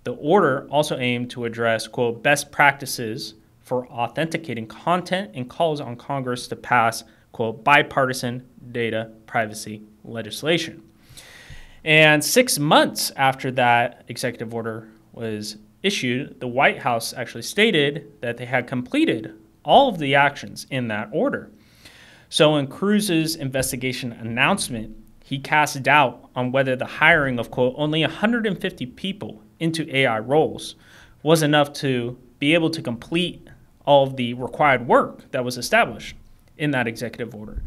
S1: The order also aimed to address, quote, best practices for authenticating content and calls on Congress to pass, quote, bipartisan data privacy legislation. And 6 months after that executive order was issued, the White House actually stated that they had completed all of the actions in that order. So in Cruz's investigation announcement, he cast doubt on whether the hiring of, quote, only 150 people into AI roles was enough to be able to complete all of the required work that was established in that executive order.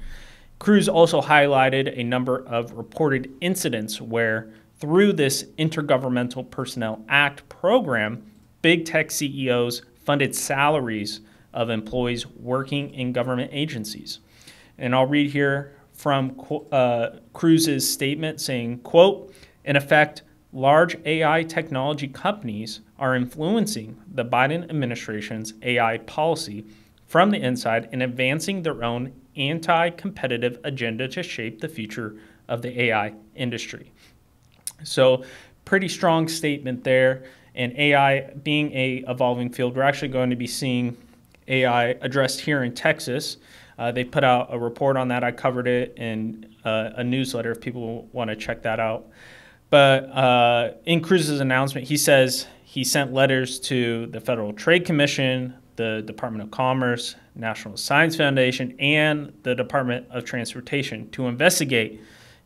S1: Cruz also highlighted a number of reported incidents where, through this Intergovernmental Personnel Act program, big tech CEOs funded salaries of employees working in government agencies. And I'll read here from Cruz's statement saying, quote, in effect, large AI technology companies are influencing the Biden administration's AI policy from the inside and advancing their own anti-competitive agenda to shape the future of the AI industry. So pretty strong statement there. And AI being a evolving field, we're actually going to be seeing AI addressed here in Texas. They put out a report on that. I covered it in a newsletter if people want to check that out. But in Cruz's announcement, he says he sent letters to the Federal Trade Commission, the Department of Commerce, National Science Foundation, and the Department of Transportation to investigate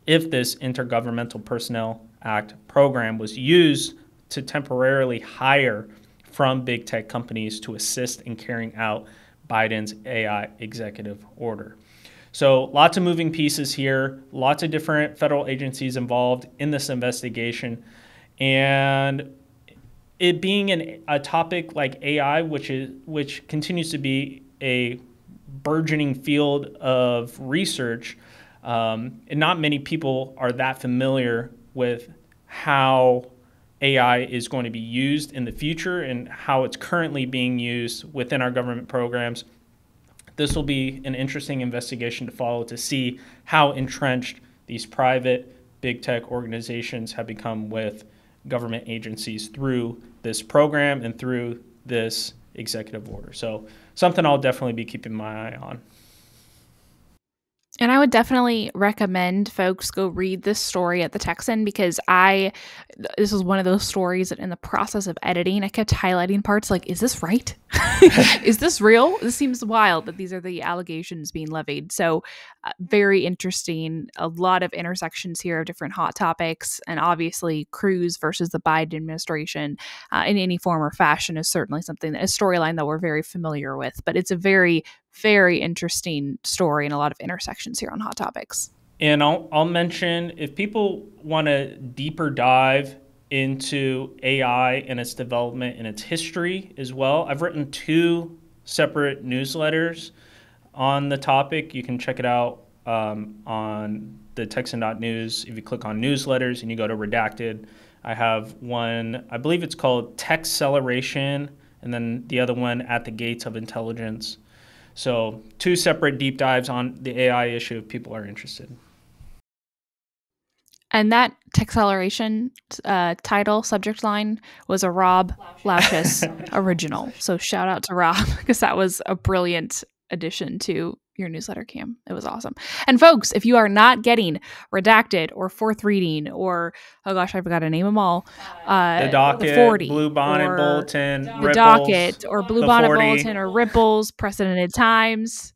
S1: if this Intergovernmental Personnel Act program was used to temporarily hire from big tech companies to assist in carrying out Biden's AI executive order. So lots of moving pieces here, lots of different federal agencies involved in this investigation. And it being a topic like AI, which continues to be a burgeoning field of research, and not many people are that familiar with how AI is going to be used in the future and how it's currently being used within our government programs. This will be an interesting investigation to follow to see how entrenched these private big tech organizations have become with government agencies through this program and through this executive order. So something I'll definitely be keeping my eye on.
S2: And I would definitely recommend folks go read this story at the Texan, because this was one of those stories that in the process of editing, I kept highlighting parts like, is this right? Is this real? This seems wild that these are the allegations being levied. So very interesting. A lot of intersections here of different hot topics. And obviously Cruz versus the Biden administration in any form or fashion is certainly something, a storyline that we're very familiar with. But it's a very, very interesting story and a lot of intersections here on hot topics.
S1: And I'll mention, if people want a deeper dive into AI and its development and its history as well, I've written 2 separate newsletters on the topic. You can check it out on the Texan.news. If you click on newsletters and you go to redacted, I have one, I believe it's called Texceleration, and then the other one, At the Gates of Intelligence. So 2 separate deep dives on the AI issue if people are interested.
S2: And that Texceleration title, subject line, was a Rob Lauschus original. So shout out to Rob, because that was a brilliant addition to your newsletter, Cam. It was awesome. And folks, if you are not getting Redacted or Fourth Reading or, oh gosh, I forgot to name them all.
S1: The Docket,
S2: the 40,
S1: Blue Bonnet Bulletin,
S2: the
S1: Ripples,
S2: Docket, or Blue Bonnet
S1: 40.
S2: Bulletin, or Ripples, Precedented Times,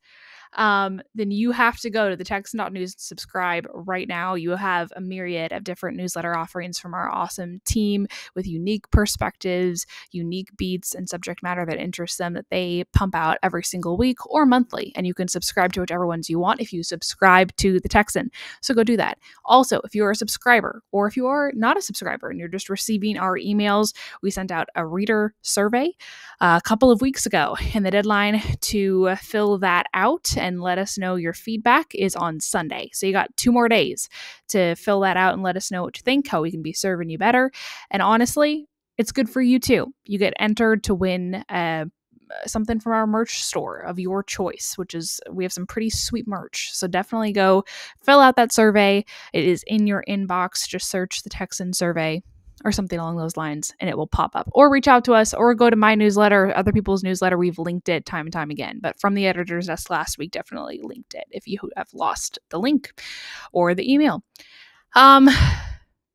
S2: then you have to go to the Texan.news and subscribe right now. You have a myriad of different newsletter offerings from our awesome team with unique perspectives, unique beats, and subject matter that interests them that they pump out every single week or monthly. And you can subscribe to whichever ones you want if you subscribe to the Texan. So go do that. Also, if you're a subscriber, or if you are not a subscriber and you're just receiving our emails, we sent out a reader survey a couple of weeks ago, and the deadline to fill that out and let us know your feedback is on Sunday. So you got 2 more days to fill that out and let us know what you think, how we can be serving you better. And honestly, it's good for you too. You get entered to win something from our merch store of your choice, which is, we have some pretty sweet merch. So definitely go fill out that survey. It is in your inbox. Just search the Texan survey or something along those lines, and it will pop up. Or reach out to us, or go to my newsletter, or other people's newsletter. We've linked it time and time again. But from the editor's desk last week, definitely linked it if you have lost the link or the email.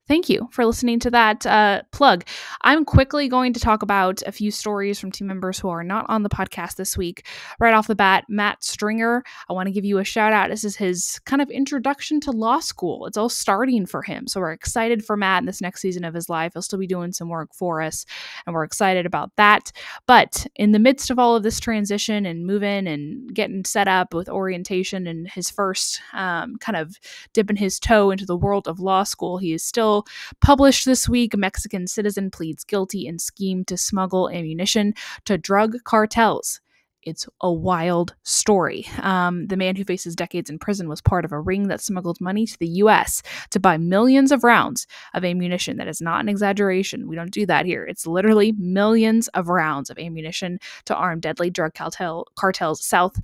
S2: Thank you for listening to that plug. I'm quickly going to talk about a few stories from team members who are not on the podcast this week. Right off the bat, Matt Stringer, I want to give you a shout out. This is his kind of introduction to law school. It's all starting for him. So we're excited for Matt in this next season of his life. He'll still be doing some work for us, and we're excited about that. But in the midst of all of this transition and moving and getting set up with orientation and his first kind of dipping his toe into the world of law school, he is still published this week. A Mexican citizen pleads guilty in scheme to smuggle ammunition to drug cartels. It's a wild story. The man who faces decades in prison was part of a ring that smuggled money to the U.S. to buy millions of rounds of ammunition. That is not an exaggeration. We don't do that here. It's literally millions of rounds of ammunition to arm deadly drug cartels south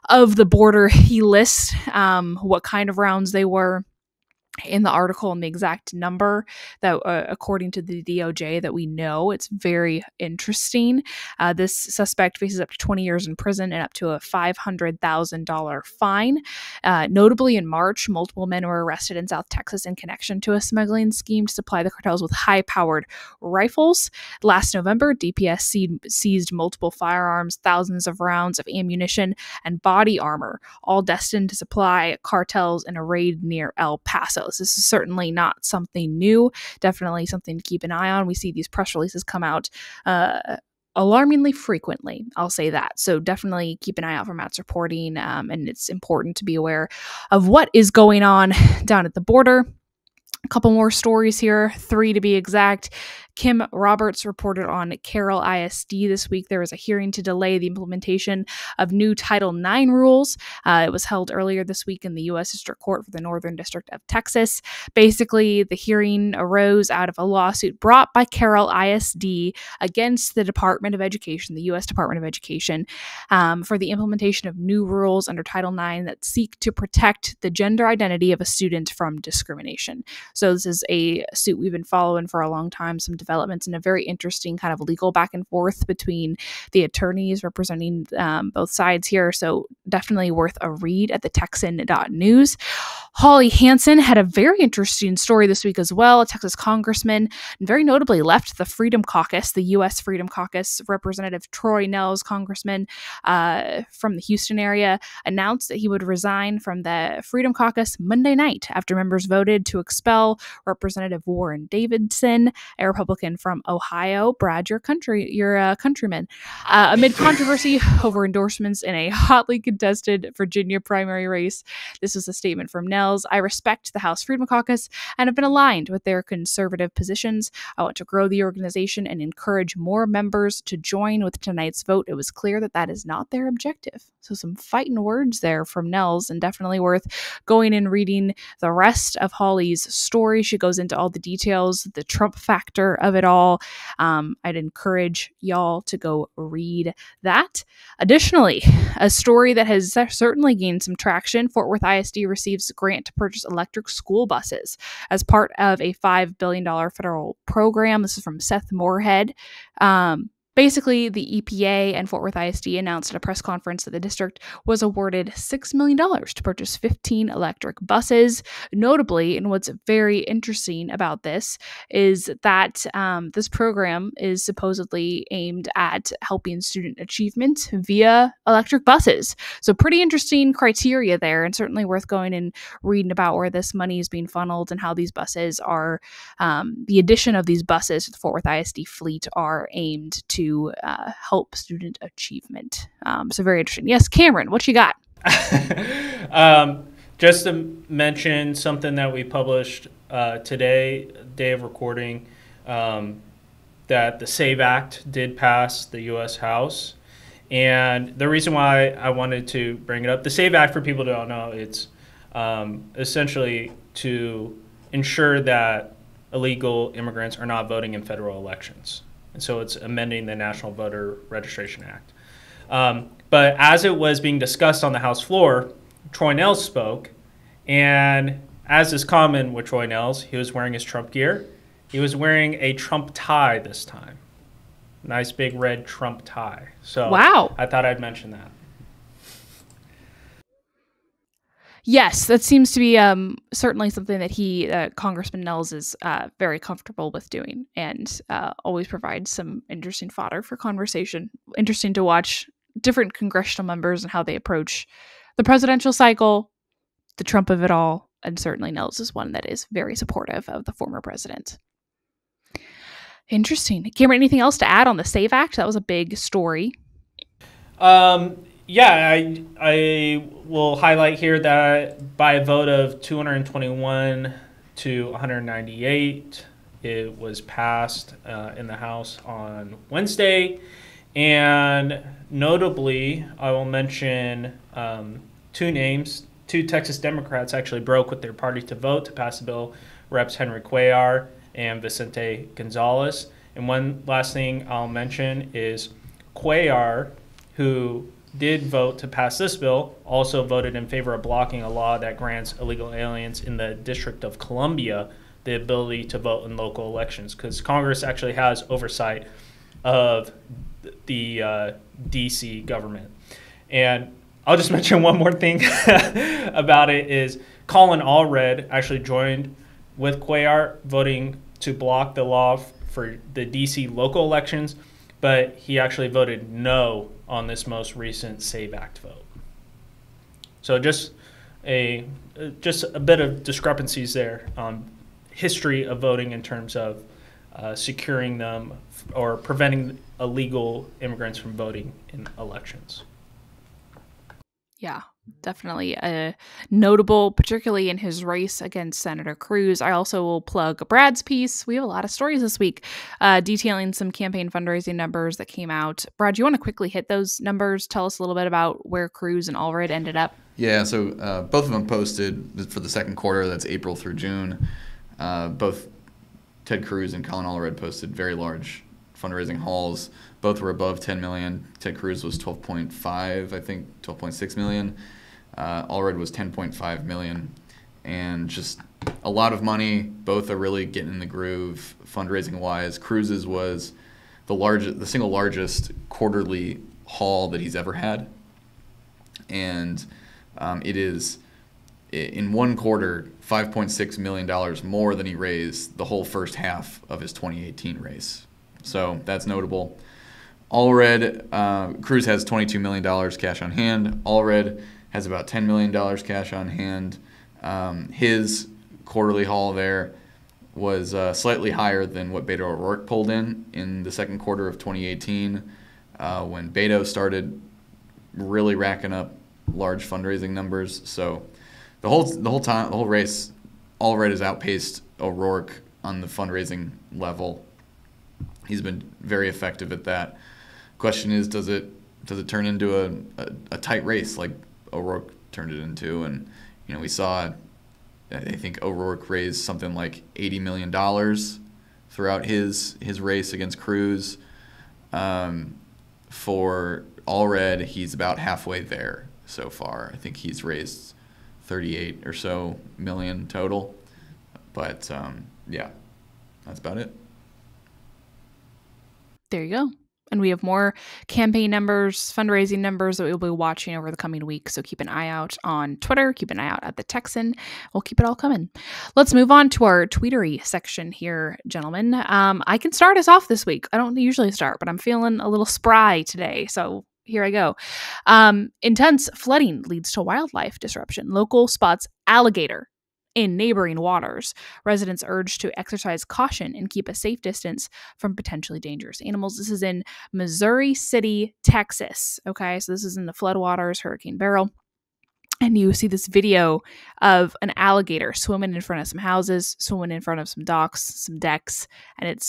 S2: of the border. He lists what kind of rounds they were in the article, and the exact number that according to the DOJ that we know. It's very interesting. This suspect faces up to 20 years in prison and up to a $500,000 fine. Notably, in March, multiple men were arrested in South Texas in connection to a smuggling scheme to supply the cartels with high-powered rifles. Last November, DPS seized multiple firearms, thousands of rounds of ammunition, and body armor, all destined to supply cartels in a raid near El Paso. This is certainly not something new, definitely something to keep an eye on. We see these press releases come out alarmingly frequently. I'll say that. So definitely keep an eye out for Matt's reporting, and it's important to be aware of what is going on down at the border. A couple more stories here, 3 to be exact. Kim Roberts reported on Carroll ISD this week. There was a hearing to delay the implementation of new Title IX rules. It was held earlier this week in the U.S. District Court for the Northern District of Texas. Basically, the hearing arose out of a lawsuit brought by Carroll ISD against the Department of Education, the U.S. Department of Education, for the implementation of new rules under Title IX that seek to protect the gender identity of a student from discrimination. So this is a suit we've been following for a long time, some developments and a very interesting kind of legal back and forth between the attorneys representing both sides here. So definitely worth a read at the Texan.news. Holly Hansen had a very interesting story this week as well. A Texas congressman, and very notably left the Freedom Caucus, the U.S. Freedom Caucus. Representative Troy Nehls, congressman from the Houston area, announced that he would resign from the Freedom Caucus Monday night after members voted to expel Representative Warren Davidson, a Republican from Ohio. Brad, your countryman. Amid controversy over endorsements in a hotly contested Virginia primary race. This was a statement from Nehls. I respect the House Freedom Caucus and have been aligned with their conservative positions. I want to grow the organization and encourage more members to join with tonight's vote. It was clear that that is not their objective. So some fighting words there from Nehls, and definitely worth going and reading the rest of Holly's story. She goes into all the details, the Trump factor of it all. I'd encourage y'all to go read that. Additionally, a story that has certainly gained some traction. Fort Worth ISD receives a grant to purchase electric school buses as part of a $5 billion federal program. This is from Seth Moorhead. Basically, the EPA and Fort Worth ISD announced at a press conference that the district was awarded $6 million to purchase 15 electric buses. Notably, and what's very interesting about this is that this program is supposedly aimed at helping student achievement via electric buses. So pretty interesting criteria there, and certainly worth going and reading about where this money is being funneled and how these buses are, the addition of these buses to the Fort Worth ISD fleet are aimed to help student achievement. So very interesting. Yes, Cameron, what you got?
S1: Just to mention something that we published today, day of recording, that the SAVE Act did pass the U.S. House. And the reason why I wanted to bring it up, the SAVE Act, for people who don't know, it's essentially to ensure that illegal immigrants are not voting in federal elections. And so it's amending the National Voter Registration Act. But as it was being discussed on the House floor, Troy Nehls spoke. And as is common with Troy Nehls, he was wearing his Trump gear. He was wearing a Trump tie this time. Nice big red Trump tie. So
S2: wow.
S1: I thought I'd mention that.
S2: Yes, that seems to be certainly something that Congressman Nehls is very comfortable with doing, and always provides some interesting fodder for conversation. Interesting to watch different congressional members and how they approach the presidential cycle, the Trump of it all, and certainly Nehls is one that is very supportive of the former president. Interesting. Cameron, anything else to add on the SAVE Act? That was a big story.
S1: Yeah, I will highlight here that by a vote of 221 to 198, it was passed in the House on Wednesday. And notably, I will mention two names. Two Texas Democrats actually broke with their party to vote to pass the bill, Reps Henry Cuellar and Vicente Gonzalez. And one last thing I'll mention is Cuellar, who did vote to pass this bill, also voted in favor of blocking a law that grants illegal aliens in the District of Columbia the ability to vote in local elections, because Congress actually has oversight of the D.C. government. And I'll just mention one more thing about it is Colin Allred actually joined with Cuellar voting to block the law for the D.C. local elections, but he actually voted no on this most recent SAVE Act vote. So just a bit of discrepancies there on history of voting in terms of securing them or preventing illegal immigrants from voting in elections.
S2: Yeah, definitely notable, particularly in his race against Senator Cruz. I also will plug Brad's piece. We have a lot of stories this week detailing some campaign fundraising numbers that came out. Brad, do you want to quickly hit those numbers? Tell us a little bit about where Cruz and Allred ended up.
S3: Yeah, so both of them posted for the second quarter, that's April through June. Both Ted Cruz and Colin Allred posted very large fundraising hauls. Both were above 10 million. Ted Cruz was 12.5, I think 12.6 million. Allred was 10.5 million, and just a lot of money. Both are really getting in the groove fundraising wise. Cruz's was the single largest quarterly haul that he's ever had, and it is in one quarter $5.6 million more than he raised the whole first half of his 2018 race. So that's notable. Allred, Cruz has $22 million cash on hand. Allred has about $10 million cash on hand. His quarterly haul there was slightly higher than what Beto O'Rourke pulled in the second quarter of 2018 when Beto started really racking up large fundraising numbers. So the whole race, Allred has outpaced O'Rourke on the fundraising level. He's been very effective at that. Question is, does it turn into a tight race like O'Rourke turned it into? And we saw, I think O'Rourke raised something like $80 million throughout his race against Cruz. For Allred, he's about halfway there so far. I think he's raised 38 or so million total. But yeah, that's about it.
S2: There you go. And we have more campaign numbers, fundraising numbers that we'll be watching over the coming weeks. So keep an eye out on Twitter. Keep an eye out at the Texan. We'll keep it all coming. Let's move on to our tweetery section here, gentlemen. I can start us off this week. I don't usually start, but I'm feeling a little spry today. So here I go. Intense flooding leads to wildlife disruption. Local spots alligator in neighboring waters. Residents urged to exercise caution and keep a safe distance from potentially dangerous animals. This is in Missouri City, Texas. Okay, so this is in the floodwaters, Hurricane Beryl. And you see this video of an alligator swimming in front of some houses, swimming in front of some docks, some decks, and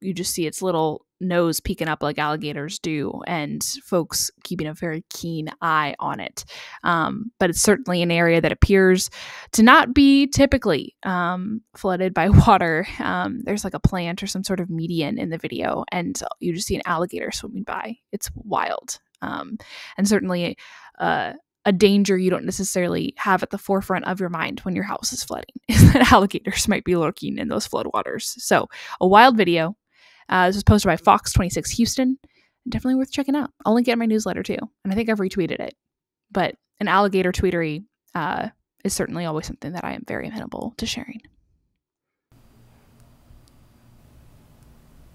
S2: you just see its little nose peeking up like alligators do, and folks keeping a very keen eye on it. But it's certainly an area that appears to not be typically flooded by water. There's like a plant or some sort of median in the video, and you just see an alligator swimming by. It's wild. And certainly a danger you don't necessarily have at the forefront of your mind when your house is flooding is that alligators might be lurking in those floodwaters. So a wild video. This was posted by Fox 26 Houston. Definitely worth checking out. I'll link it in my newsletter too. And I think I've retweeted it. But an alligator tweetery is certainly always something that I am very amenable to sharing.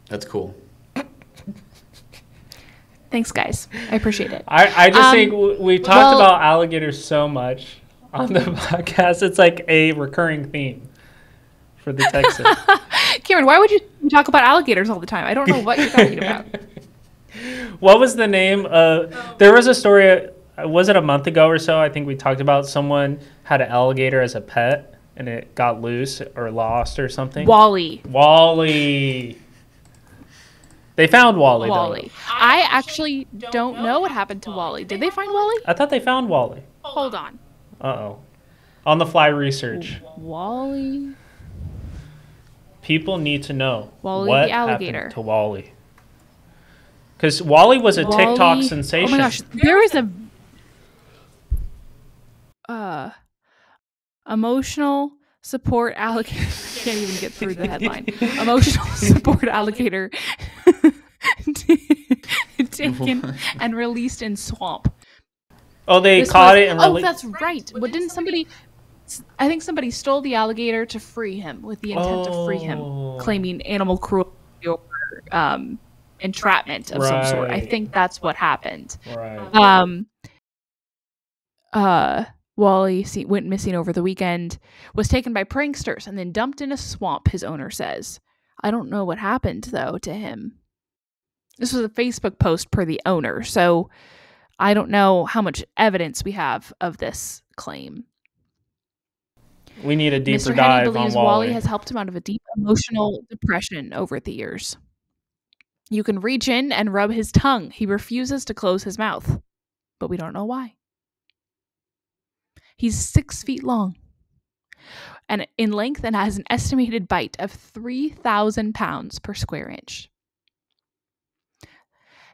S3: That's cool.
S2: Thanks, guys. I appreciate it.
S1: I just think we talked about alligators so much on the podcast. It's like a recurring theme for the Texan.
S2: Cameron, why would you talk about alligators all the time? I don't know what you're talking about.
S1: What was the name? There was a story, was it a month ago or so? I think we talked about someone had an alligator as a pet and it got loose or lost or something.
S2: Wally.
S1: They found Wally,
S2: though. I actually don't know what happened to Wally. Did they find Wally?
S1: I thought they found Wally.
S2: Hold on.
S1: Uh-oh. On the fly research.
S2: Wally.
S1: People need to know
S2: Wally
S1: what
S2: the alligator
S1: happened to Wally. Because Wally was a TikTok sensation.
S2: Oh my gosh, there is a emotional support alligator. Can't even get through the headline. Emotional support alligator taken and released in swamp.
S1: Oh, they caught it and released.
S2: Oh, that's right. But didn't somebody? I think somebody stole the alligator to free him with the intent to free him, claiming animal cruelty or entrapment of some sort. I think that's what happened.
S1: Right.
S2: Wally went missing over the weekend, was taken by pranksters, and then dumped in a swamp, his owner says. I don't know what happened, though, to him. This was a Facebook post per the owner, so I don't know how much evidence we have of this claim.
S1: We need a deeper
S2: Mr. Henney
S1: dive on
S2: believes
S1: Wally.
S2: Wally has helped him out of a deep emotional depression over the years. You can reach in and rub his tongue. He refuses to close his mouth, but we don't know why. He's 6 feet long and in length and has an estimated bite of 3,000 pounds per square inch.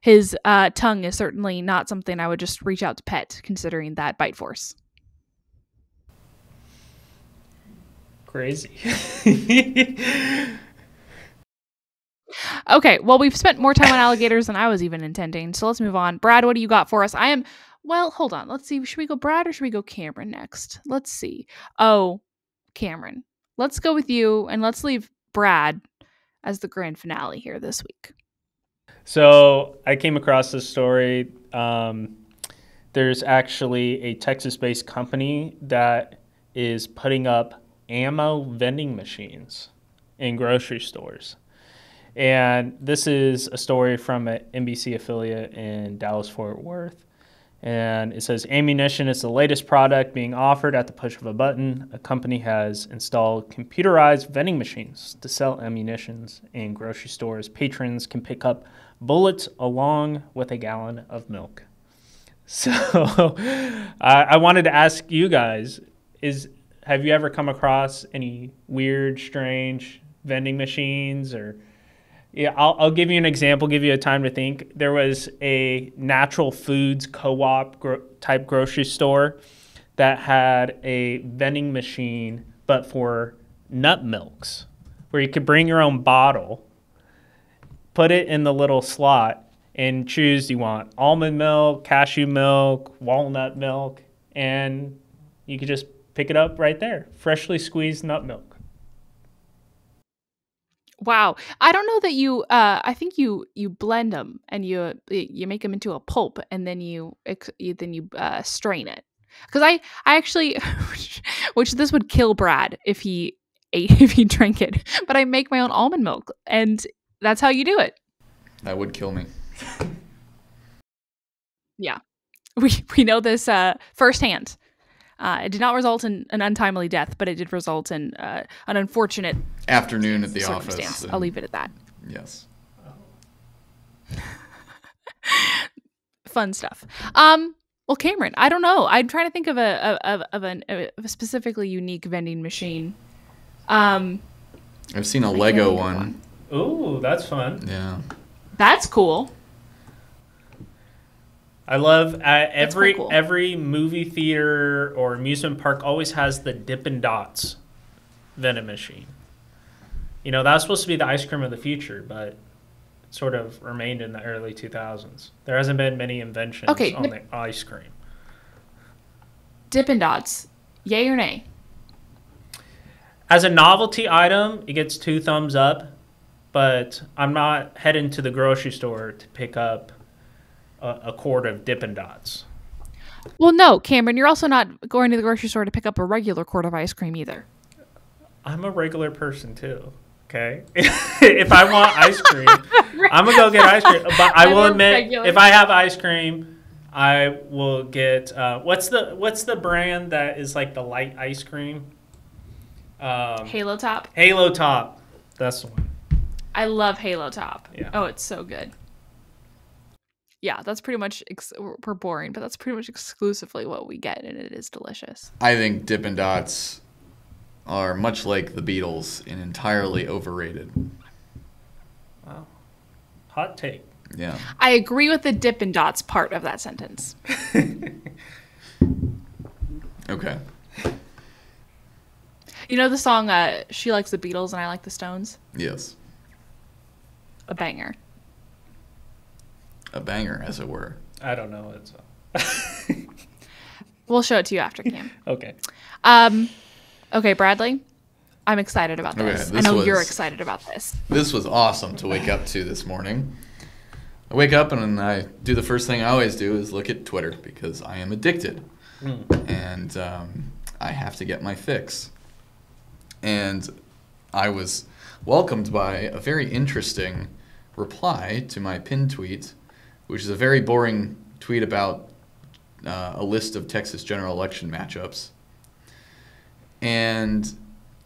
S2: His tongue is certainly not something I would just reach out to pet, considering that bite force.
S1: Crazy.
S2: Okay, well, we've spent more time on alligators than I was even intending, so let's move on. Brad, what do you got for us? Well, hold on. Let's see. Should we go Brad or should we go Cameron next? Let's see. Oh, Cameron. Let's go with you, and let's leave Brad as the grand finale here this week.
S1: So I came across this story. There's actually a Texas-based company that is putting up ammo vending machines in grocery stores. And this is a story from an NBC affiliate in Dallas-Fort Worth. And it says, ammunition is the latest product being offered at the push of a button. A company has installed computerized vending machines to sell ammunitions in grocery stores. Patrons can pick up bullets along with a gallon of milk. So I wanted to ask you guys, have you ever come across any weird, strange vending machines? Or I'll give you an example, give you a time to think. There was a natural foods co-op type grocery store that had a vending machine, but for nut milks, where you could bring your own bottle, put it in the little slot, and choose, you want almond milk, cashew milk, walnut milk, and you could just pick it up right there. Freshly squeezed nut milk.
S2: Wow. I don't know that you, I think you blend them and you make them into a pulp and then you strain it. Because I actually, which this would kill Brad if he drank it, but I make my own almond milk and that's how you do it.
S3: That would kill me.
S2: Yeah. We know this firsthand. It did not result in an untimely death, but it did result in an unfortunate
S3: afternoon at the office.
S2: I'll leave it at that.
S3: Yes.
S2: Fun stuff. Well, Cameron, I don't know. I'm trying to think of a specifically unique vending machine.
S3: I've seen a Lego one.
S1: Ooh, that's fun.
S3: Yeah.
S2: That's cool.
S1: I love every movie theater or amusement park always has the Dippin' Dots vending machine. You know, that's supposed to be the ice cream of the future, but it sort of remained in the early 2000s. There hasn't been many inventions on the ice cream.
S2: Dippin' Dots, yay or nay?
S1: As a novelty item, it gets 2 thumbs up, but I'm not heading to the grocery store to pick up a quart of Dippin' Dots.
S2: Well, no, Cameron, you're also not going to the grocery store to pick up a regular quart of ice cream either.
S1: I'm a regular person too, okay? If I want ice cream, I'm going to go get ice cream. But I will admit, if I have ice cream, I will get, what's the brand that is like the light ice cream?
S2: Halo Top?
S1: Halo Top. That's the one.
S2: I love Halo Top.
S1: Yeah.
S2: Oh, it's so good. Yeah, that's pretty much, we're boring, but that's pretty much exclusively what we get, and it is delicious.
S3: I think Dippin' Dots are much like the Beatles and entirely overrated.
S1: Wow. Hot take.
S3: Yeah.
S2: I agree with the Dippin' Dots part of that sentence.
S3: Okay.
S2: You know the song, She Likes the Beatles and I Like the Stones?
S3: Yes.
S2: A banger.
S3: A banger, as it were.
S1: I don't know it, so.
S2: We'll show it to you after, Cam.
S1: Okay.
S2: Okay, Bradley, I'm excited about this. I know you're excited about this.
S3: This was awesome to wake up to this morning. I wake up and I do the first thing I always do is look at Twitter because I am addicted. And I have to get my fix. And I was welcomed by a very interesting reply to my pinned tweet, which is a very boring tweet about a list of Texas general election matchups. And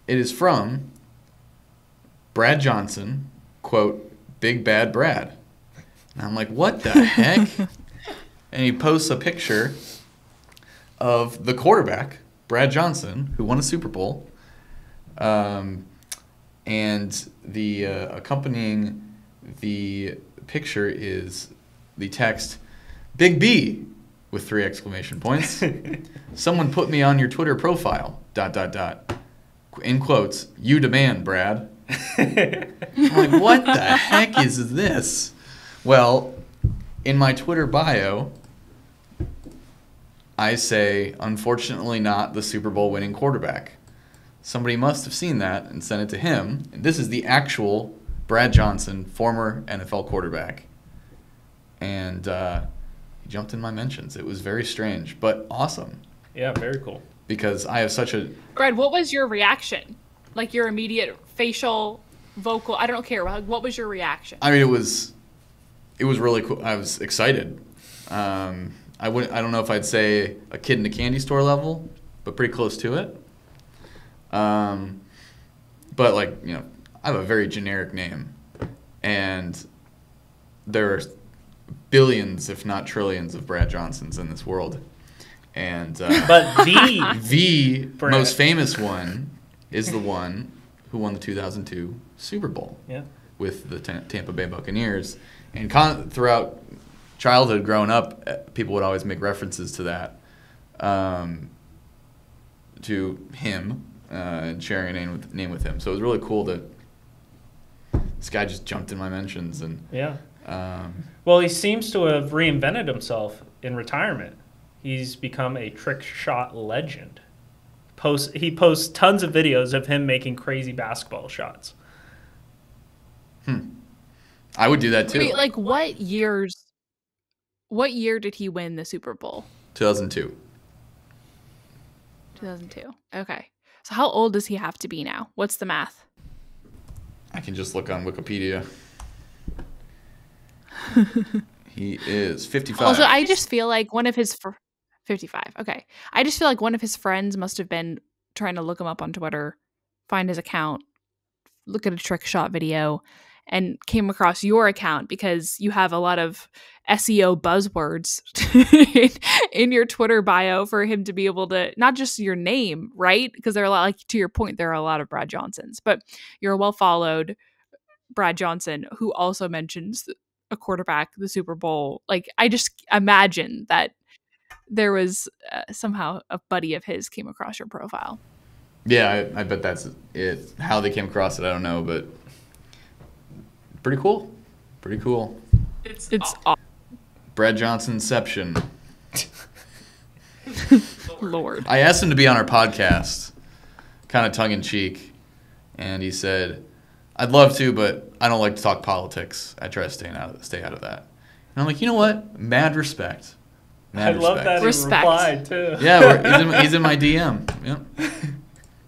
S3: it is from Brad Johnson, quote, Big Bad Brad. And I'm like, what the heck? And he posts a picture of the quarterback, Brad Johnson, who won a Super Bowl. And the accompanying the picture is the text, Big B, with 3 exclamation points. Someone put me on your Twitter profile, ... In quotes, you demand, Brad. I'm like, what the heck is this? Well, in my Twitter bio, I say, unfortunately not the Super Bowl winning quarterback. Somebody must have seen that and sent it to him. And this is the actual Brad Johnson, former NFL quarterback. And he jumped in my mentions. It was very strange, but awesome.
S1: Yeah, very cool.
S3: Because I have such a...
S2: Brad, what was your reaction? Like your immediate facial, vocal, I don't care. What was your reaction?
S3: I mean, it was really cool. I was excited. I don't know if I'd say a kid in a candy store level, but pretty close to it. But like, you know, I have a very generic name, and there are billions, if not trillions, of Brad Johnsons in this world. And
S1: but
S3: the most famous one is the one who won the 2002 Super Bowl with the Tampa Bay Buccaneers. And throughout childhood, growing up, people would always make references to that, to him, and sharing a name with him. So it was really cool that this guy just jumped in my mentions. And
S1: well, he seems to have reinvented himself in retirement. He's become a trick shot legend. He posts tons of videos of him making crazy basketball shots.
S3: I would do that too.
S2: Wait, like what year did he win the Super Bowl?
S3: 2002.
S2: 2002. Okay. So how old does he have to be now? What's the math?
S3: I can just look on Wikipedia. He is 55.
S2: Also, I just feel like one of his 55. Okay. I just feel like one of his friends must have been trying to look him up on Twitter, find his account, look at a trick shot video, and came across your account because you have a lot of SEO buzzwords in your Twitter bio for him to be able to, not just your name, right? Because there are a lot, like to your point, there are a lot of Brad Johnsons, but you're a well-followed Brad Johnson who also mentions a quarterback, the Super Bowl. Like, I just imagine that there was somehow a buddy of his came across your profile.
S3: Yeah, I bet that's it. How they came across it, I don't know, but pretty cool. Pretty cool.
S2: It's awesome.
S3: Brad Johnsonception.
S2: Lord.
S3: I asked him to be on our podcast, kind of tongue-in-cheek, and he said, I'd love to, but I don't like to talk politics. I try to stay out of that. And I'm like, you know what? Mad respect.
S1: I love that he replied, too.
S3: Yeah, he's in my DM. Yep.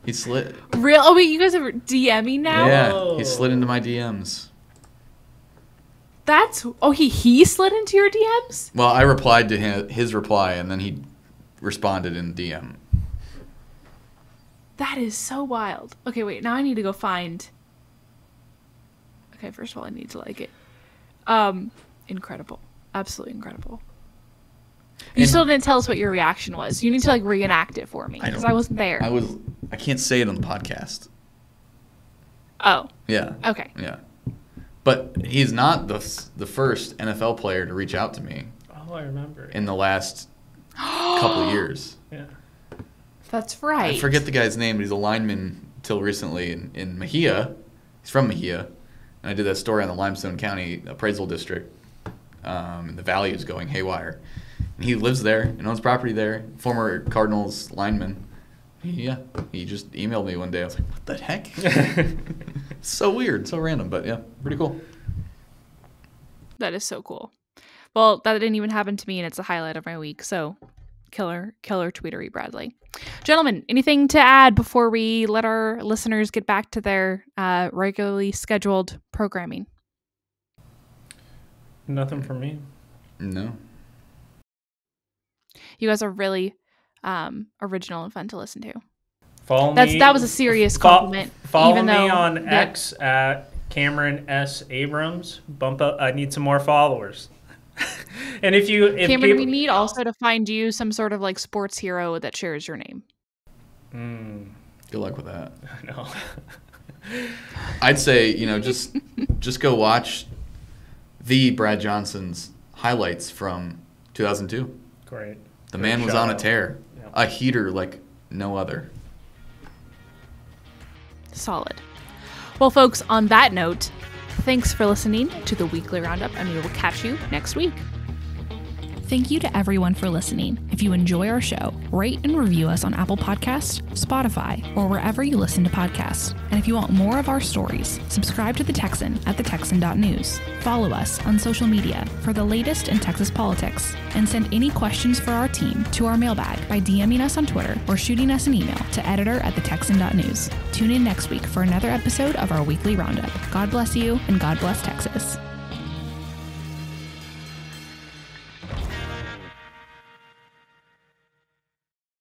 S3: He slid.
S2: Real? Oh, wait, you guys are DMing now?
S3: Yeah, he slid into my DMs.
S2: He slid into your DMs?
S3: Well, I replied to his reply, and then he responded in DM.
S2: That is so wild. Okay, wait, now I need to go find... Okay, first of all, I need to like it. Incredible. Absolutely incredible. You still didn't tell us what your reaction was. You need to like reenact it for me because I wasn't there.
S3: I can't say it on the podcast.
S2: Oh.
S3: Yeah.
S2: Okay.
S3: Yeah. But he's not the first NFL player to reach out to me.
S1: Oh, I remember.
S3: In the last couple of years.
S1: Yeah.
S2: That's right.
S3: I forget the guy's name, but he's a lineman till recently in Mejia. He's from Mejia. And I did that story on the Limestone County Appraisal District. And the value is going haywire. And he lives there and owns property there. Former Cardinals lineman. Yeah. He just emailed me one day. I was like, what the heck? So weird. So random. But yeah, pretty cool.
S2: That is so cool. Well, that didn't even happen to me, and it's a highlight of my week. So Killer tweetery Bradley. Gentlemen, anything to add before we let our listeners get back to their regularly scheduled programming?
S1: Nothing from me.
S3: No.
S2: You guys are really original and fun to listen to.
S1: That
S2: was a serious compliment.
S1: Follow me on X at Cameron S. Abrams. Bump up. I need some more followers. And if
S2: Cameron, we need also to find you some sort of like sports hero that shares your name.
S3: Good luck with that.
S1: I know.
S3: I'd say, just go watch the Brad Johnson's highlights from 2002.
S1: Great.
S3: The man was on a tear. Yep. A heater like no other.
S2: Solid. Well, folks, on that note, thanks for listening to the Weekly Roundup, and we will catch you next week. Thank you to everyone for listening. If you enjoy our show, rate and review us on Apple Podcasts, Spotify, or wherever you listen to podcasts. And if you want more of our stories, subscribe to The Texan at thetexan.news. Follow us on social media for the latest in Texas politics, and send any questions for our team to our mailbag by DMing us on Twitter or shooting us an email to editor@thetexan.news. Tune in next week for another episode of our Weekly Roundup. God bless you, and God bless Texas.